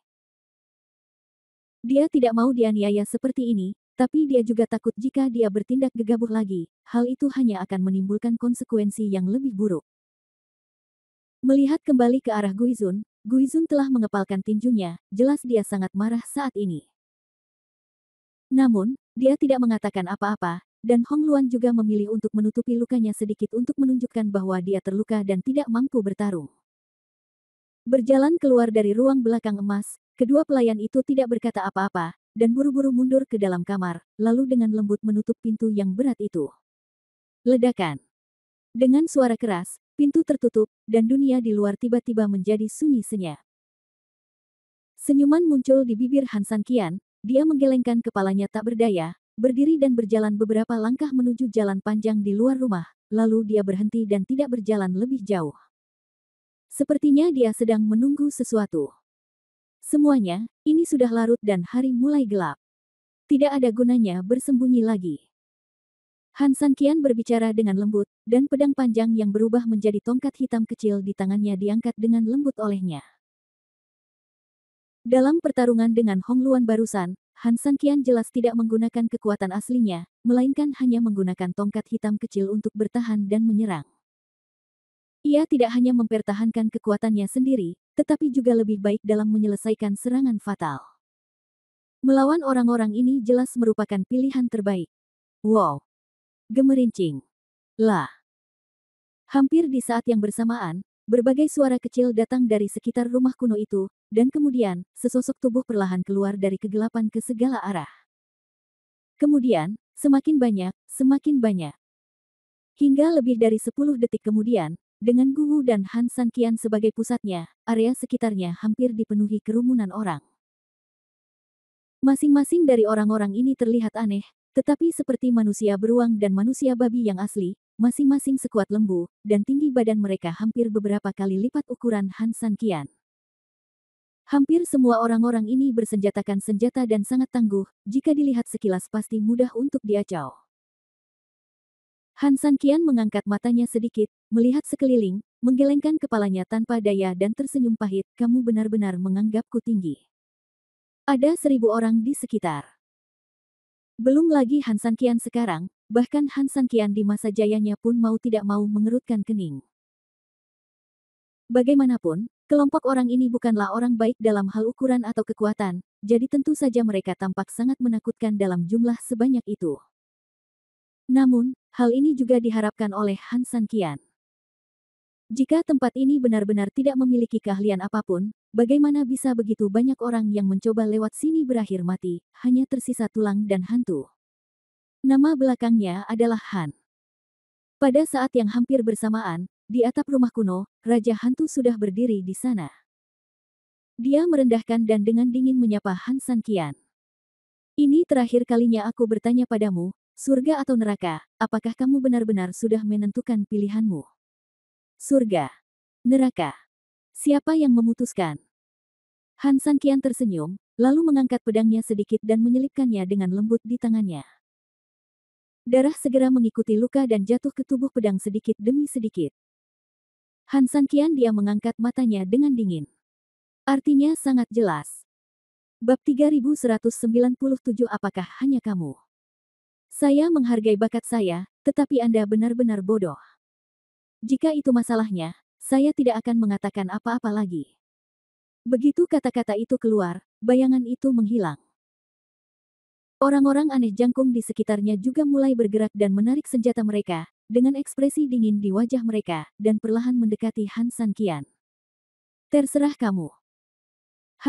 Dia tidak mau dianiaya seperti ini, tapi dia juga takut jika dia bertindak gegabah lagi, hal itu hanya akan menimbulkan konsekuensi yang lebih buruk. Melihat kembali ke arah Guizun, Guizun telah mengepalkan tinjunya, jelas dia sangat marah saat ini. Namun, dia tidak mengatakan apa-apa, dan Hong Luan juga memilih untuk menutupi lukanya sedikit untuk menunjukkan bahwa dia terluka dan tidak mampu bertarung. Berjalan keluar dari ruang belakang emas, kedua pelayan itu tidak berkata apa-apa, dan buru-buru mundur ke dalam kamar, lalu dengan lembut menutup pintu yang berat itu. Ledakan. Dengan suara keras, pintu tertutup, dan dunia di luar tiba-tiba menjadi sunyi senyap. Senyuman muncul di bibir Han Sanqian, dia menggelengkan kepalanya tak berdaya, berdiri dan berjalan beberapa langkah menuju jalan panjang di luar rumah, lalu dia berhenti dan tidak berjalan lebih jauh. Sepertinya dia sedang menunggu sesuatu. Semuanya, ini sudah larut dan hari mulai gelap. Tidak ada gunanya bersembunyi lagi. Han Sanqian berbicara dengan lembut, dan pedang panjang yang berubah menjadi tongkat hitam kecil di tangannya diangkat dengan lembut olehnya. Dalam pertarungan dengan Hong Luan barusan, Han Sanqian jelas tidak menggunakan kekuatan aslinya, melainkan hanya menggunakan tongkat hitam kecil untuk bertahan dan menyerang. Ia tidak hanya mempertahankan kekuatannya sendiri, tetapi juga lebih baik dalam menyelesaikan serangan fatal. Melawan orang-orang ini jelas merupakan pilihan terbaik. Wow! Gemerincing. Lah. Hampir di saat yang bersamaan, berbagai suara kecil datang dari sekitar rumah kuno itu, dan kemudian, sesosok tubuh perlahan keluar dari kegelapan ke segala arah. Kemudian, semakin banyak, semakin banyak. Hingga lebih dari 10 detik kemudian, dengan Guwu dan Han Sanqian sebagai pusatnya, area sekitarnya hampir dipenuhi kerumunan orang. Masing-masing dari orang-orang ini terlihat aneh, tetapi seperti manusia beruang dan manusia babi yang asli, masing-masing sekuat lembu, dan tinggi badan mereka hampir beberapa kali lipat ukuran Han Sanqian. Hampir semua orang-orang ini bersenjatakan senjata dan sangat tangguh, jika dilihat sekilas pasti mudah untuk diacau. Han Sanqian mengangkat matanya sedikit, melihat sekeliling, menggelengkan kepalanya tanpa daya dan tersenyum pahit, kamu benar-benar menganggapku tinggi. Ada 1000 orang di sekitar. Belum lagi Han Sanqian sekarang, bahkan Han Sanqian di masa jayanya pun mau tidak mau mengerutkan kening. Bagaimanapun, kelompok orang ini bukanlah orang baik dalam hal ukuran atau kekuatan, jadi tentu saja mereka tampak sangat menakutkan dalam jumlah sebanyak itu. Namun, hal ini juga diharapkan oleh Han Sanqian. Jika tempat ini benar-benar tidak memiliki keahlian apapun, bagaimana bisa begitu banyak orang yang mencoba lewat sini berakhir mati, hanya tersisa tulang dan hantu. Nama belakangnya adalah Han. Pada saat yang hampir bersamaan, di atap rumah kuno, Raja Hantu sudah berdiri di sana. Dia merendahkan dan dengan dingin menyapa Han Sanqian. Ini terakhir kalinya aku bertanya padamu, surga atau neraka, apakah kamu benar-benar sudah menentukan pilihanmu? Surga. Neraka. Siapa yang memutuskan? Han Sanqian tersenyum, lalu mengangkat pedangnya sedikit dan menyelipkannya dengan lembut di tangannya. Darah segera mengikuti luka dan jatuh ke tubuh pedang sedikit demi sedikit. Han Sanqian dia mengangkat matanya dengan dingin. Artinya sangat jelas. Bab 3197 apakah hanya kamu? Saya menghargai bakat saya, tetapi Anda benar-benar bodoh. Jika itu masalahnya, saya tidak akan mengatakan apa-apa lagi. Begitu kata-kata itu keluar, bayangan itu menghilang. Orang-orang aneh jangkung di sekitarnya juga mulai bergerak dan menarik senjata mereka, dengan ekspresi dingin di wajah mereka, dan perlahan mendekati Han Sanqian. Terserah kamu.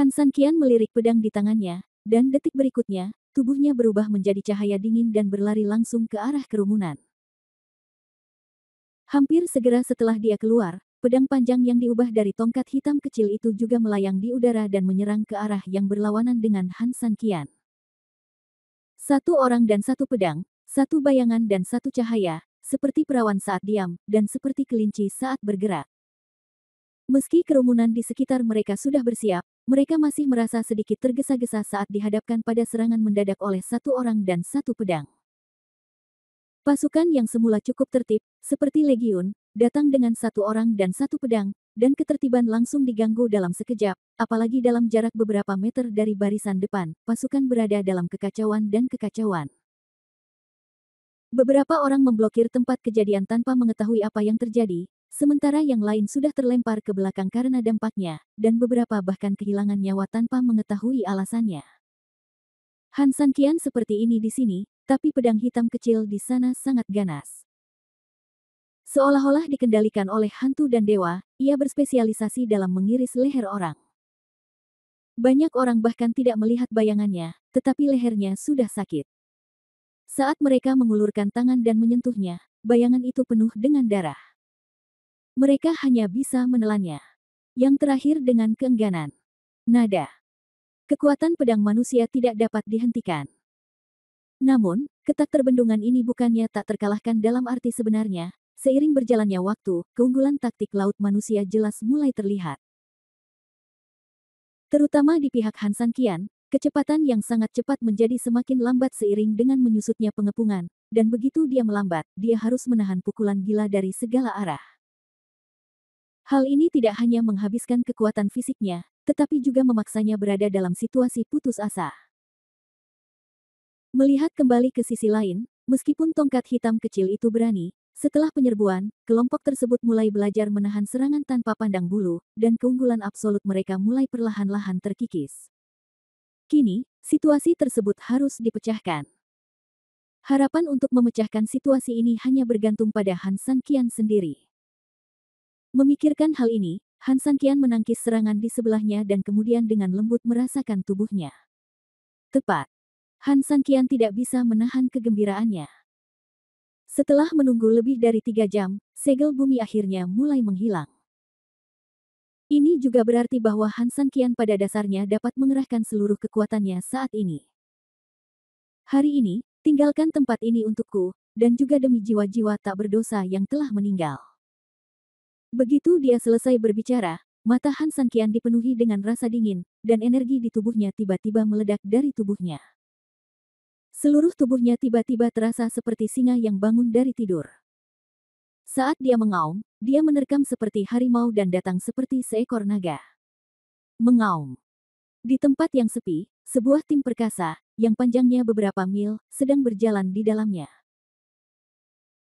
Han Sanqian melirik pedang di tangannya, dan detik berikutnya, tubuhnya berubah menjadi cahaya dingin dan berlari langsung ke arah kerumunan. Hampir segera setelah dia keluar, pedang panjang yang diubah dari tongkat hitam kecil itu juga melayang di udara dan menyerang ke arah yang berlawanan dengan Han Sanqian. Satu orang dan satu pedang, satu bayangan dan satu cahaya, seperti perawan saat diam, dan seperti kelinci saat bergerak. Meski kerumunan di sekitar mereka sudah bersiap, mereka masih merasa sedikit tergesa-gesa saat dihadapkan pada serangan mendadak oleh satu orang dan satu pedang. Pasukan yang semula cukup tertib, seperti legiun, datang dengan satu orang dan satu pedang, dan ketertiban langsung diganggu dalam sekejap, apalagi dalam jarak beberapa meter dari barisan depan, pasukan berada dalam kekacauan dan kekacauan. Beberapa orang memblokir tempat kejadian tanpa mengetahui apa yang terjadi, sementara yang lain sudah terlempar ke belakang karena dampaknya, dan beberapa bahkan kehilangan nyawa tanpa mengetahui alasannya. Han Sanqian seperti ini di sini, tapi pedang hitam kecil di sana sangat ganas. Seolah-olah dikendalikan oleh hantu dan dewa, ia berspesialisasi dalam mengiris leher orang. Banyak orang bahkan tidak melihat bayangannya, tetapi lehernya sudah sakit. Saat mereka mengulurkan tangan dan menyentuhnya, bayangan itu penuh dengan darah. Mereka hanya bisa menelannya. Yang terakhir dengan keengganan. Nada. Kekuatan pedang manusia tidak dapat dihentikan. Namun, ketak terbendungan ini bukannya tak terkalahkan dalam arti sebenarnya, seiring berjalannya waktu, keunggulan taktik laut manusia jelas mulai terlihat. Terutama di pihak Han Sanqian, kecepatan yang sangat cepat menjadi semakin lambat seiring dengan menyusutnya pengepungan, dan begitu dia melambat, dia harus menahan pukulan gila dari segala arah. Hal ini tidak hanya menghabiskan kekuatan fisiknya, tetapi juga memaksanya berada dalam situasi putus asa. Melihat kembali ke sisi lain, meskipun tongkat hitam kecil itu berani, setelah penyerbuan, kelompok tersebut mulai belajar menahan serangan tanpa pandang bulu, dan keunggulan absolut mereka mulai perlahan-lahan terkikis. Kini, situasi tersebut harus dipecahkan. Harapan untuk memecahkan situasi ini hanya bergantung pada Han Sanqian sendiri. Memikirkan hal ini, Han Sanqian menangkis serangan di sebelahnya dan kemudian dengan lembut merasakan tubuhnya. Tepat. Han Sanqian tidak bisa menahan kegembiraannya. Setelah menunggu lebih dari 3 jam, segel bumi akhirnya mulai menghilang. Ini juga berarti bahwa Han Sanqian pada dasarnya dapat mengerahkan seluruh kekuatannya saat ini. Hari ini, tinggalkan tempat ini untukku, dan juga demi jiwa-jiwa tak berdosa yang telah meninggal. Begitu dia selesai berbicara, mata Han Sanqian dipenuhi dengan rasa dingin, dan energi di tubuhnya tiba-tiba meledak dari tubuhnya. Seluruh tubuhnya tiba-tiba terasa seperti singa yang bangun dari tidur. Saat dia mengaum, dia menerkam seperti harimau dan datang seperti seekor naga. Mengaum. Di tempat yang sepi, sebuah tim perkasa, yang panjangnya beberapa mil, sedang berjalan di dalamnya.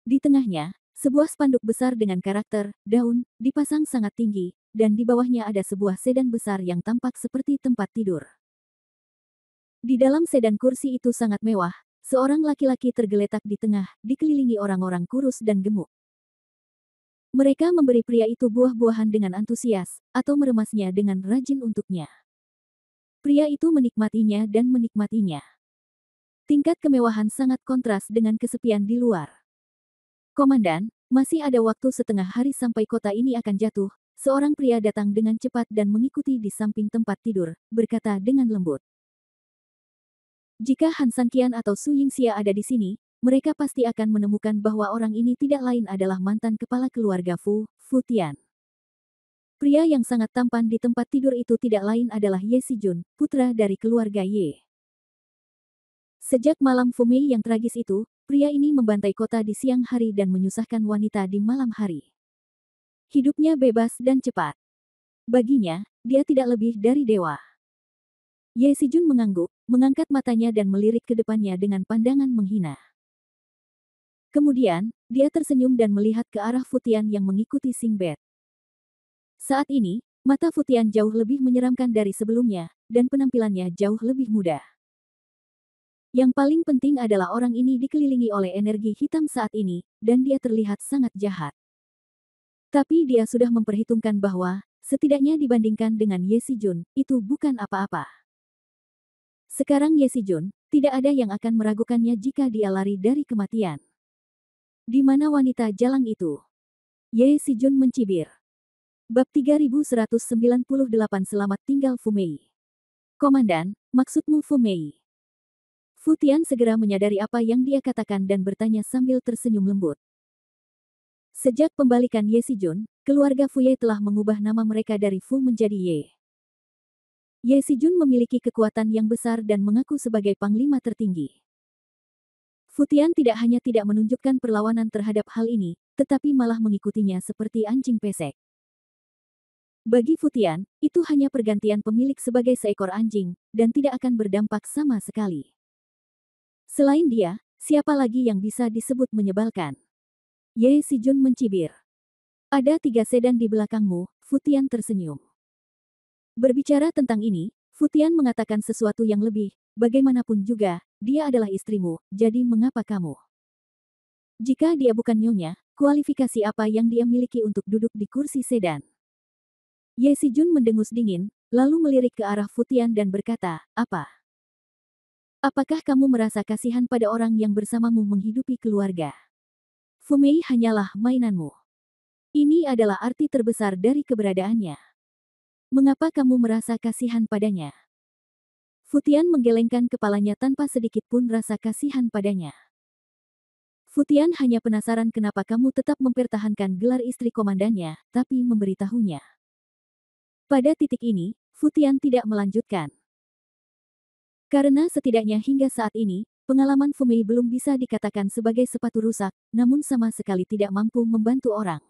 Di tengahnya, sebuah spanduk besar dengan karakter, daun, dipasang sangat tinggi, dan di bawahnya ada sebuah sedan besar yang tampak seperti tempat tidur. Di dalam sedan kursi itu sangat mewah, seorang laki-laki tergeletak di tengah, dikelilingi orang-orang kurus dan gemuk. Mereka memberi pria itu buah-buahan dengan antusias, atau meremasnya dengan rajin untuknya. Pria itu menikmatinya dan menikmatinya. Tingkat kemewahan sangat kontras dengan kesepian di luar. Komandan, masih ada waktu setengah hari sampai kota ini akan jatuh. Seorang pria datang dengan cepat dan mengikuti di samping tempat tidur, berkata dengan lembut. Jika Han Sanqian atau Su Yingxia ada di sini, mereka pasti akan menemukan bahwa orang ini tidak lain adalah mantan kepala keluarga Fu Tian. Pria yang sangat tampan di tempat tidur itu tidak lain adalah Ye Xijun, putra dari keluarga Ye. Sejak malam Fu Mei yang tragis itu, pria ini membantai kota di siang hari dan menyusahkan wanita di malam hari. Hidupnya bebas dan cepat. Baginya, dia tidak lebih dari dewa. Ye Xijun mengangguk, mengangkat matanya dan melirik ke depannya dengan pandangan menghina. Kemudian, dia tersenyum dan melihat ke arah Fu Tian yang mengikuti Singbad. Saat ini, mata Fu Tian jauh lebih menyeramkan dari sebelumnya, dan penampilannya jauh lebih muda. Yang paling penting adalah orang ini dikelilingi oleh energi hitam saat ini, dan dia terlihat sangat jahat. Tapi dia sudah memperhitungkan bahwa, setidaknya dibandingkan dengan Ye Xijun, itu bukan apa-apa. Sekarang Ye Xijun, tidak ada yang akan meragukannya jika dia lari dari kematian. Di mana wanita jalang itu? Ye Xijun mencibir. Bab 3198 Selamat tinggal Fu Mei. Komandan, maksudmu Fu Mei? Fu Tian segera menyadari apa yang dia katakan dan bertanya sambil tersenyum lembut. Sejak pembalikan Ye Sijun, keluarga Fu Ye telah mengubah nama mereka dari Fu menjadi Ye. Ye Sijun memiliki kekuatan yang besar dan mengaku sebagai panglima tertinggi. Fu Tian tidak hanya tidak menunjukkan perlawanan terhadap hal ini, tetapi malah mengikutinya seperti anjing pesek. Bagi Fu Tian, itu hanya pergantian pemilik sebagai seekor anjing, dan tidak akan berdampak sama sekali. Selain dia, siapa lagi yang bisa disebut menyebalkan? Ye Sijun mencibir. Ada 3 sedan di belakangmu, Fu Tian tersenyum. Berbicara tentang ini, Fu Tian mengatakan sesuatu yang lebih, bagaimanapun juga, dia adalah istrimu, jadi mengapa kamu? Jika dia bukan nyonya, kualifikasi apa yang dia miliki untuk duduk di kursi sedan? Ye Sijun mendengus dingin, lalu melirik ke arah Fu Tian dan berkata, apa? Apakah kamu merasa kasihan pada orang yang bersamamu menghidupi keluarga? Fu Mei hanyalah mainanmu. Ini adalah arti terbesar dari keberadaannya. Mengapa kamu merasa kasihan padanya? Fu Tian menggelengkan kepalanya tanpa sedikit pun rasa kasihan padanya. Fu Tian hanya penasaran kenapa kamu tetap mempertahankan gelar istri komandannya, tapi memberitahunya. Pada titik ini, Fu Tian tidak melanjutkan. Karena setidaknya hingga saat ini, pengalaman Fu Mei belum bisa dikatakan sebagai sepatu rusak, namun sama sekali tidak mampu membantu orang.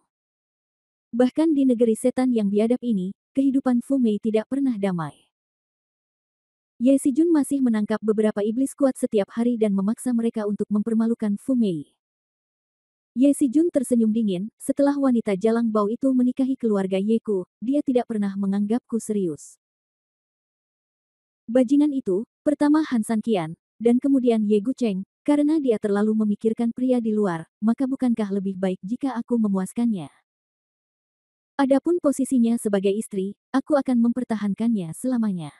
Bahkan di negeri setan yang biadab ini, kehidupan Fu Mei tidak pernah damai. Ye Sijun masih menangkap beberapa iblis kuat setiap hari dan memaksa mereka untuk mempermalukan Fu Mei. Ye Sijun tersenyum dingin, setelah wanita Jalang Bau itu menikahi keluarga Yeku, dia tidak pernah menganggapku serius. Bajingan itu, pertama Han San Qian, dan kemudian Ye Gucheng, karena dia terlalu memikirkan pria di luar, maka bukankah lebih baik jika aku memuaskannya? Adapun posisinya sebagai istri, aku akan mempertahankannya selamanya.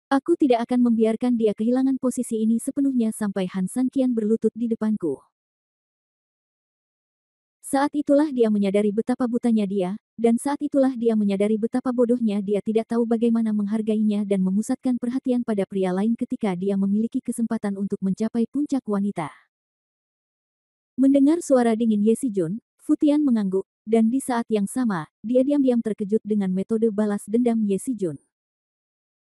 Aku tidak akan membiarkan dia kehilangan posisi ini sepenuhnya sampai Han San Qian berlutut di depanku. Saat itulah dia menyadari betapa butanya dia, dan saat itulah dia menyadari betapa bodohnya dia tidak tahu bagaimana menghargainya dan memusatkan perhatian pada pria lain ketika dia memiliki kesempatan untuk mencapai puncak wanita. Mendengar suara dingin Ye Sijun, Fu Tian mengangguk, dan di saat yang sama, dia diam-diam terkejut dengan metode balas dendam Ye Sijun.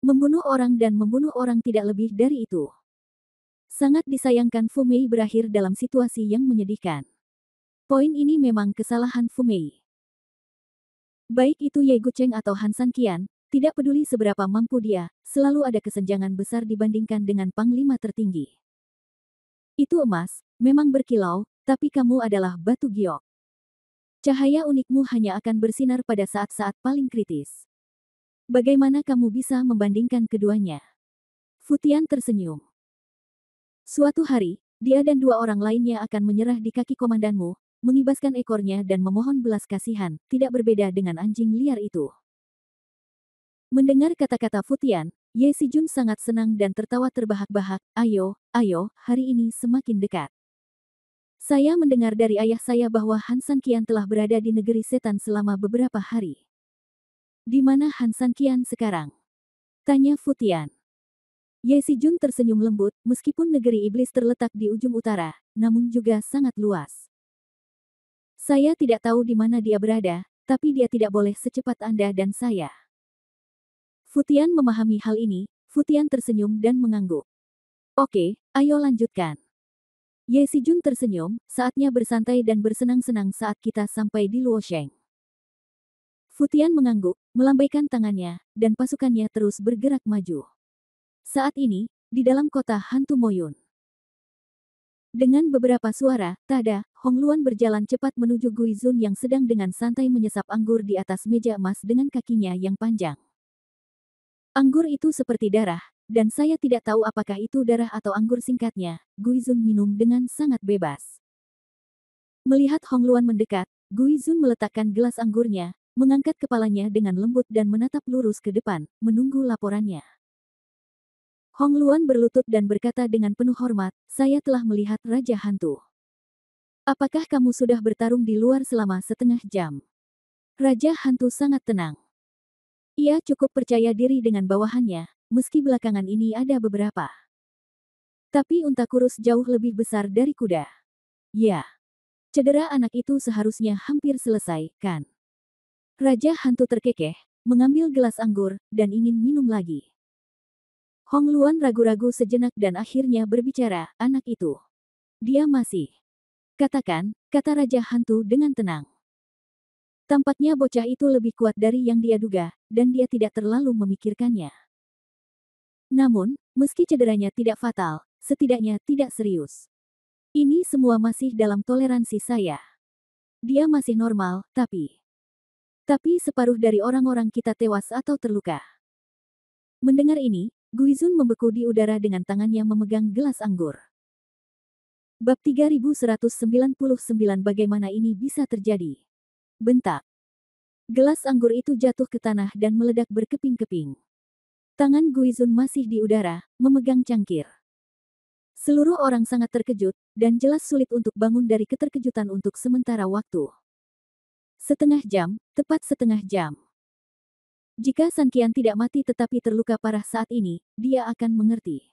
Membunuh orang dan membunuh orang tidak lebih dari itu. Sangat disayangkan Fu Mei berakhir dalam situasi yang menyedihkan. Poin ini memang kesalahan Fu Mei. Baik itu Ye Gucheng atau Han San Qian, tidak peduli seberapa mampu dia, selalu ada kesenjangan besar dibandingkan dengan panglima tertinggi. Itu emas, memang berkilau, tapi kamu adalah batu giok. Cahaya unikmu hanya akan bersinar pada saat-saat paling kritis. Bagaimana kamu bisa membandingkan keduanya? Fu Tian tersenyum. Suatu hari, dia dan 2 orang lainnya akan menyerah di kaki komandanmu, mengibaskan ekornya dan memohon belas kasihan, tidak berbeda dengan anjing liar itu. Mendengar kata-kata Fu Tian, Ye Sijun sangat senang dan tertawa terbahak-bahak, ayo, hari ini semakin dekat. Saya mendengar dari ayah saya bahwa Han San Qian telah berada di negeri setan selama beberapa hari. Di mana Han San Qian sekarang? Tanya Fu Tian. Ye Sijun tersenyum lembut, meskipun negeri iblis terletak di ujung utara, namun juga sangat luas. Saya tidak tahu di mana dia berada, tapi dia tidak boleh secepat Anda dan saya. Fu Tian memahami hal ini, Fu Tian tersenyum dan mengangguk. Oke, ayo lanjutkan. Ye Sijun tersenyum, saatnya bersantai dan bersenang-senang saat kita sampai di Luosheng. Fu Tian mengangguk, melambaikan tangannya, dan pasukannya terus bergerak maju. Saat ini, di dalam kota hantu Moyun. Dengan beberapa suara, tada, Hong Luan berjalan cepat menuju Guizun yang sedang dengan santai menyesap anggur di atas meja emas dengan kakinya yang panjang. Anggur itu seperti darah, dan saya tidak tahu apakah itu darah atau anggur singkatnya, Guizun minum dengan sangat bebas. Melihat Hong Luan mendekat, Guizun meletakkan gelas anggurnya, mengangkat kepalanya dengan lembut dan menatap lurus ke depan, menunggu laporannya. Hong Luan berlutut dan berkata dengan penuh hormat, saya telah melihat Raja Hantu. Apakah kamu sudah bertarung di luar selama setengah jam? Raja Hantu sangat tenang. Ia cukup percaya diri dengan bawahannya, meski belakangan ini ada beberapa. Tapi unta kurus jauh lebih besar dari kuda. Ya, cedera anak itu seharusnya hampir selesai, kan? Raja Hantu terkekeh, mengambil gelas anggur, dan ingin minum lagi. Hong Luan ragu-ragu sejenak dan akhirnya berbicara, anak itu. Dia masih. Katakan, kata Raja Hantu dengan tenang. Tampaknya bocah itu lebih kuat dari yang dia duga, dan dia tidak terlalu memikirkannya. Namun, meski cederanya tidak fatal, setidaknya tidak serius. Ini semua masih dalam toleransi saya. Dia masih normal, tapi separuh dari orang-orang kita tewas atau terluka. Mendengar ini, Guizun membeku di udara dengan tangannya memegang gelas anggur. Bab 3199 bagaimana ini bisa terjadi? Bentak. Gelas anggur itu jatuh ke tanah dan meledak berkeping-keping. Tangan Guizun masih di udara, memegang cangkir. Seluruh orang sangat terkejut, dan jelas sulit untuk bangun dari keterkejutan untuk sementara waktu. Setengah jam, tepat setengah jam. Jika San Qian tidak mati tetapi terluka parah saat ini, dia akan mengerti.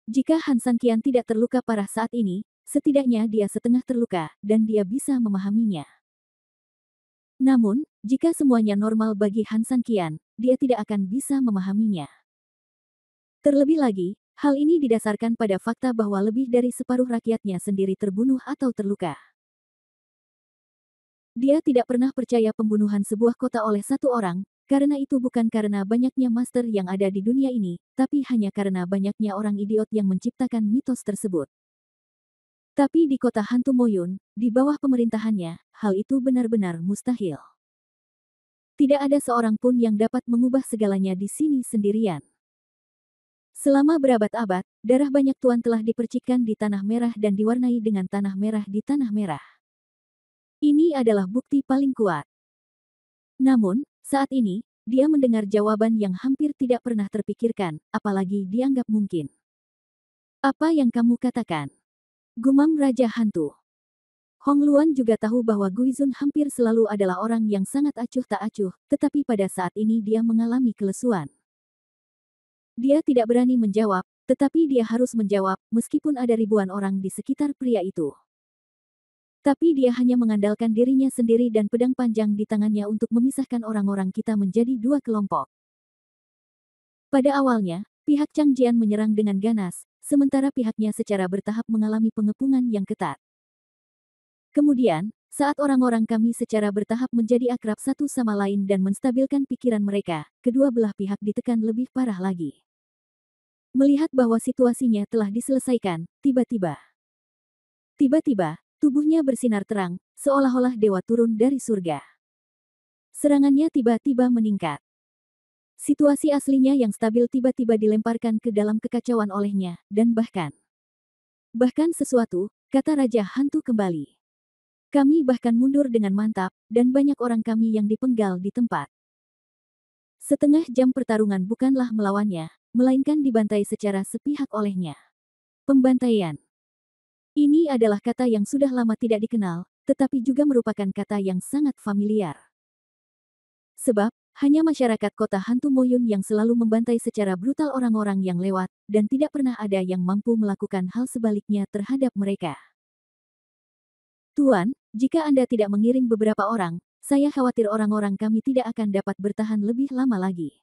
Jika Han San Qian tidak terluka parah saat ini, setidaknya dia setengah terluka, dan dia bisa memahaminya. Namun, jika semuanya normal bagi Han San Qian, dia tidak akan bisa memahaminya. Terlebih lagi, hal ini didasarkan pada fakta bahwa lebih dari separuh rakyatnya sendiri terbunuh atau terluka. Dia tidak pernah percaya pembunuhan sebuah kota oleh satu orang, karena itu bukan karena banyaknya master yang ada di dunia ini, tapi hanya karena banyaknya orang idiot yang menciptakan mitos tersebut. Tapi di kota hantu Moyun, di bawah pemerintahannya, hal itu benar-benar mustahil. Tidak ada seorang pun yang dapat mengubah segalanya di sini sendirian. Selama berabad-abad, darah banyak tuan telah dipercikkan di tanah merah dan diwarnai dengan tanah merah di tanah merah. Ini adalah bukti paling kuat. Namun, saat ini, dia mendengar jawaban yang hampir tidak pernah terpikirkan, apalagi dianggap mungkin. Apa yang kamu katakan? Gumam Raja Hantu. Hong Luan juga tahu bahwa Guizun hampir selalu adalah orang yang sangat acuh tak acuh, tetapi pada saat ini dia mengalami kelesuan. Dia tidak berani menjawab, tetapi dia harus menjawab, meskipun ada ribuan orang di sekitar pria itu. Tapi dia hanya mengandalkan dirinya sendiri dan pedang panjang di tangannya untuk memisahkan orang-orang kita menjadi dua kelompok. Pada awalnya, pihak Chang Jian menyerang dengan ganas, sementara pihaknya secara bertahap mengalami pengepungan yang ketat. Kemudian, saat orang-orang kami secara bertahap menjadi akrab satu sama lain dan menstabilkan pikiran mereka, kedua belah pihak ditekan lebih parah lagi. Melihat bahwa situasinya telah diselesaikan, tiba-tiba, tubuhnya bersinar terang, seolah-olah dewa turun dari surga. Serangannya tiba-tiba meningkat. Situasi aslinya yang stabil tiba-tiba dilemparkan ke dalam kekacauan olehnya, dan bahkan sesuatu, kata Raja Hantu kembali. Kami bahkan mundur dengan mantap, dan banyak orang kami yang dipenggal di tempat. Setengah jam pertarungan bukanlah melawannya, melainkan dibantai secara sepihak olehnya. Pembantaian. Ini adalah kata yang sudah lama tidak dikenal, tetapi juga merupakan kata yang sangat familiar. Sebab, hanya masyarakat kota hantu Moyun yang selalu membantai secara brutal orang-orang yang lewat, dan tidak pernah ada yang mampu melakukan hal sebaliknya terhadap mereka. Tuan, jika Anda tidak mengirim beberapa orang, saya khawatir orang-orang kami tidak akan dapat bertahan lebih lama lagi.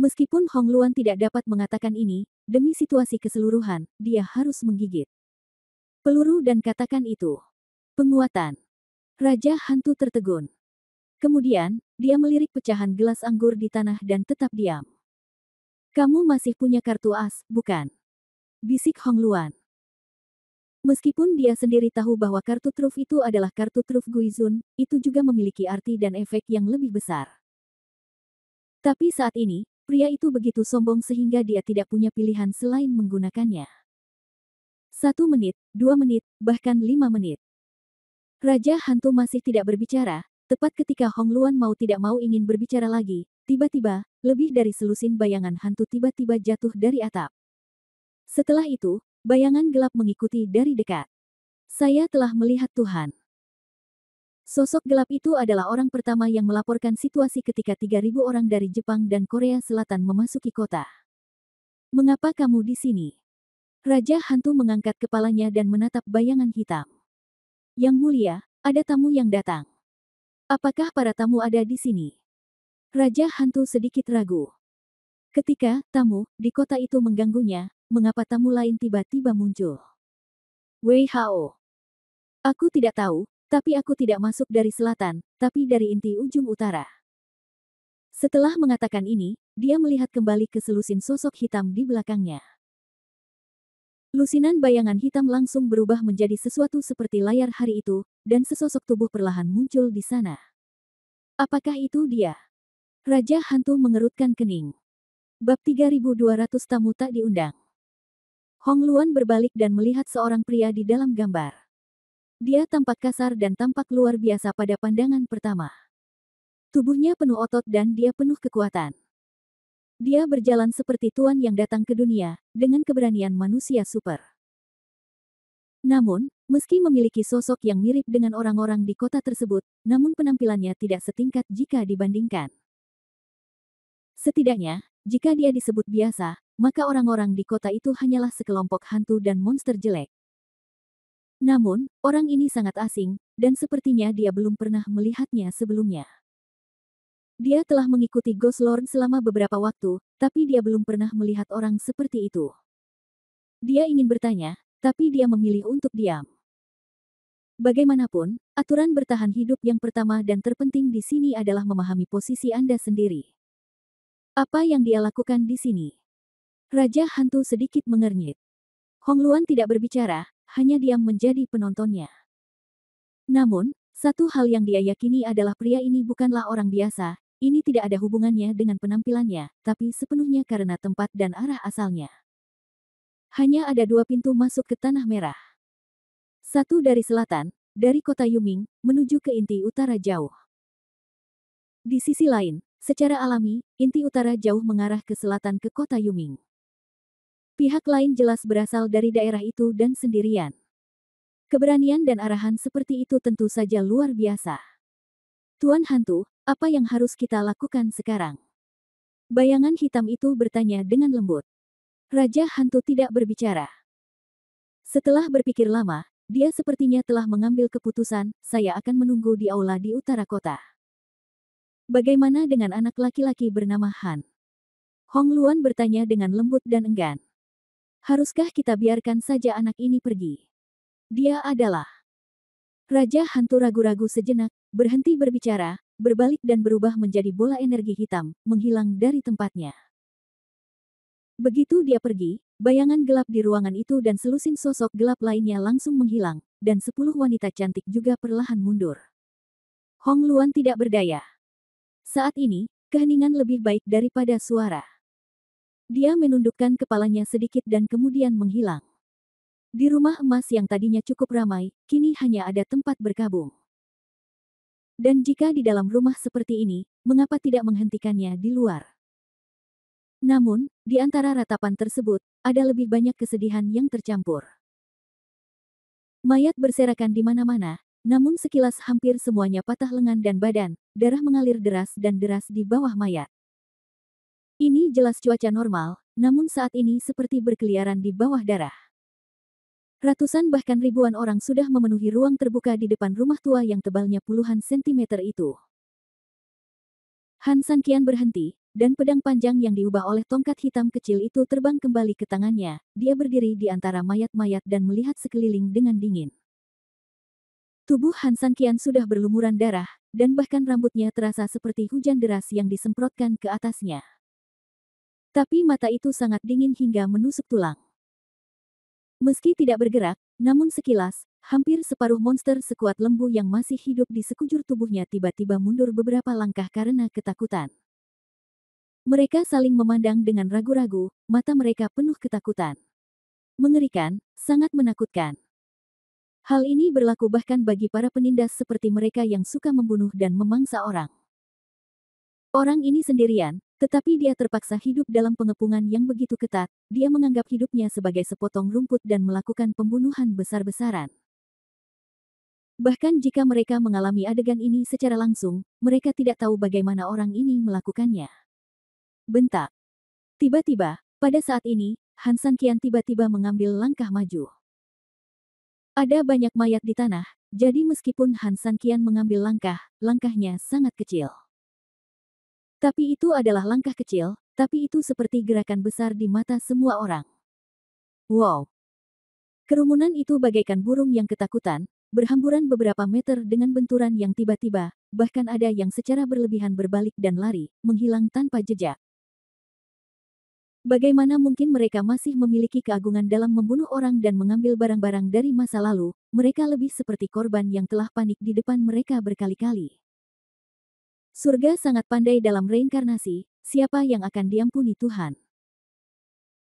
Meskipun Hong Luan tidak dapat mengatakan ini, demi situasi keseluruhan, dia harus menggigit peluru dan katakan itu. Penguatan. Raja Hantu tertegun. Kemudian, dia melirik pecahan gelas anggur di tanah dan tetap diam. Kamu masih punya kartu as, bukan? Bisik Hong Luan. Meskipun dia sendiri tahu bahwa kartu truf itu adalah kartu truf Guizun, itu juga memiliki arti dan efek yang lebih besar. Tapi saat ini, pria itu begitu sombong sehingga dia tidak punya pilihan selain menggunakannya. 1 menit, 2 menit, bahkan 5 menit. Raja Hantu masih tidak berbicara, tepat ketika Hong Luan mau tidak mau ingin berbicara lagi, tiba-tiba, lebih dari selusin bayangan hantu tiba-tiba jatuh dari atap. Setelah itu, bayangan gelap mengikuti dari dekat. Saya telah melihat Tuhan. Sosok gelap itu adalah orang pertama yang melaporkan situasi ketika 3.000 orang dari Jepang dan Korea Selatan memasuki kota. Mengapa kamu di sini? Raja Hantu mengangkat kepalanya dan menatap bayangan hitam. Yang mulia, ada tamu yang datang. Apakah para tamu ada di sini? Raja Hantu sedikit ragu. Ketika tamu di kota itu mengganggunya, mengapa tamu lain tiba-tiba muncul? Wei Hao. Aku tidak tahu, tapi aku tidak masuk dari selatan, tapi dari inti ujung utara. Setelah mengatakan ini, dia melihat kembali ke selusin sosok hitam di belakangnya. Lusinan bayangan hitam langsung berubah menjadi sesuatu seperti layar hari itu, dan sesosok tubuh perlahan muncul di sana. Apakah itu dia? Raja Hantu mengerutkan kening. Bab 3200 tamu tak diundang. Hong Luan berbalik dan melihat seorang pria di dalam gambar. Dia tampak kasar dan tampak luar biasa pada pandangan pertama. Tubuhnya penuh otot dan dia penuh kekuatan. Dia berjalan seperti tuan yang datang ke dunia, dengan keberanian manusia super. Namun, meski memiliki sosok yang mirip dengan orang-orang di kota tersebut, namun penampilannya tidak setingkat jika dibandingkan. Setidaknya, jika dia disebut biasa, maka orang-orang di kota itu hanyalah sekelompok hantu dan monster jelek. Namun, orang ini sangat asing, dan sepertinya dia belum pernah melihatnya sebelumnya. Dia telah mengikuti Ghost Lord selama beberapa waktu, tapi dia belum pernah melihat orang seperti itu. Dia ingin bertanya, tapi dia memilih untuk diam. Bagaimanapun, aturan bertahan hidup yang pertama dan terpenting di sini adalah memahami posisi Anda sendiri. Apa yang dia lakukan di sini? Raja Hantu sedikit mengernyit. Hong Luan tidak berbicara, hanya diam menjadi penontonnya. Namun, satu hal yang dia yakini adalah pria ini bukanlah orang biasa. Ini tidak ada hubungannya dengan penampilannya, tapi sepenuhnya karena tempat dan arah asalnya. Hanya ada dua pintu masuk ke Tanah Merah. Satu dari selatan, dari kota Yuming, menuju ke inti utara jauh. Di sisi lain, secara alami, inti utara jauh mengarah ke selatan ke kota Yuming. Pihak lain jelas berasal dari daerah itu dan sendirian. Keberanian dan arahan seperti itu tentu saja luar biasa. Tuan Hantu, apa yang harus kita lakukan sekarang? Bayangan hitam itu bertanya dengan lembut. Raja Hantu tidak berbicara. Setelah berpikir lama, dia sepertinya telah mengambil keputusan, saya akan menunggu di aula di utara kota. Bagaimana dengan anak laki-laki bernama Han? Hong Luan bertanya dengan lembut dan enggan. Haruskah kita biarkan saja anak ini pergi? Dia adalah... Raja Hantu ragu-ragu sejenak, berhenti berbicara, berbalik dan berubah menjadi bola energi hitam, menghilang dari tempatnya. Begitu dia pergi, bayangan gelap di ruangan itu dan selusin sosok gelap lainnya langsung menghilang, dan 10 wanita cantik juga perlahan mundur. Hong Luan tidak berdaya. Saat ini, keheningan lebih baik daripada suara. Dia menundukkan kepalanya sedikit dan kemudian menghilang. Di rumah emas yang tadinya cukup ramai, kini hanya ada tempat berkabung. Dan jika di dalam rumah seperti ini, mengapa tidak menghentikannya di luar? Namun, di antara ratapan tersebut, ada lebih banyak kesedihan yang tercampur. Mayat berserakan di mana-mana, namun sekilas hampir semuanya patah lengan dan badan, darah mengalir deras dan deras di bawah mayat. Ini jelas cuaca normal, namun saat ini seperti berkeliaran di bawah darah. Ratusan bahkan ribuan orang sudah memenuhi ruang terbuka di depan rumah tua yang tebalnya puluhan sentimeter itu. Han Sanqian berhenti, dan pedang panjang yang diubah oleh tongkat hitam kecil itu terbang kembali ke tangannya. Dia berdiri di antara mayat-mayat dan melihat sekeliling dengan dingin. Tubuh Han Sanqian sudah berlumuran darah, dan bahkan rambutnya terasa seperti hujan deras yang disemprotkan ke atasnya. Tapi mata itu sangat dingin hingga menusuk tulang. Meski tidak bergerak, namun sekilas, hampir separuh monster sekuat lembu yang masih hidup di sekujur tubuhnya tiba-tiba mundur beberapa langkah karena ketakutan. Mereka saling memandang dengan ragu-ragu, mata mereka penuh ketakutan. Mengerikan, sangat menakutkan. Hal ini berlaku bahkan bagi para penindas seperti mereka yang suka membunuh dan memangsa orang. Orang ini sendirian, tetapi dia terpaksa hidup dalam pengepungan yang begitu ketat. Dia menganggap hidupnya sebagai sepotong rumput dan melakukan pembunuhan besar-besaran. Bahkan jika mereka mengalami adegan ini secara langsung, mereka tidak tahu bagaimana orang ini melakukannya. Bentak. Tiba-tiba, pada saat ini, Han Sanqian tiba-tiba mengambil langkah maju. Ada banyak mayat di tanah, jadi meskipun Han Sanqian mengambil langkah, langkahnya sangat kecil. Tapi itu adalah langkah kecil, tapi itu seperti gerakan besar di mata semua orang. Wow! Kerumunan itu bagaikan burung yang ketakutan, berhamburan beberapa meter dengan benturan yang tiba-tiba, bahkan ada yang secara berlebihan berbalik dan lari, menghilang tanpa jejak. Bagaimana mungkin mereka masih memiliki keagungan dalam membunuh orang dan mengambil barang-barang dari masa lalu? Mereka lebih seperti korban yang telah panik di depan mereka berkali-kali. Surga sangat pandai dalam reinkarnasi, siapa yang akan diampuni Tuhan?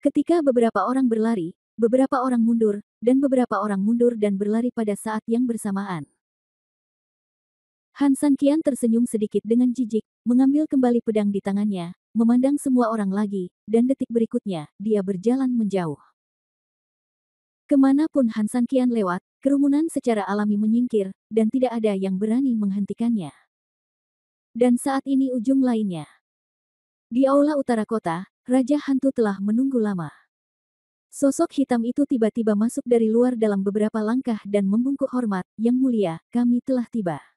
Ketika beberapa orang berlari, beberapa orang mundur, dan beberapa orang mundur dan berlari pada saat yang bersamaan. Han Sanqian tersenyum sedikit dengan jijik, mengambil kembali pedang di tangannya, memandang semua orang lagi, dan detik berikutnya, dia berjalan menjauh. Kemanapun Han Sanqian lewat, kerumunan secara alami menyingkir, dan tidak ada yang berani menghentikannya. Dan saat ini ujung lainnya. Di aula utara kota, Raja Hantu telah menunggu lama. Sosok hitam itu tiba-tiba masuk dari luar dalam beberapa langkah dan membungkuk hormat, "Yang mulia, kami telah tiba."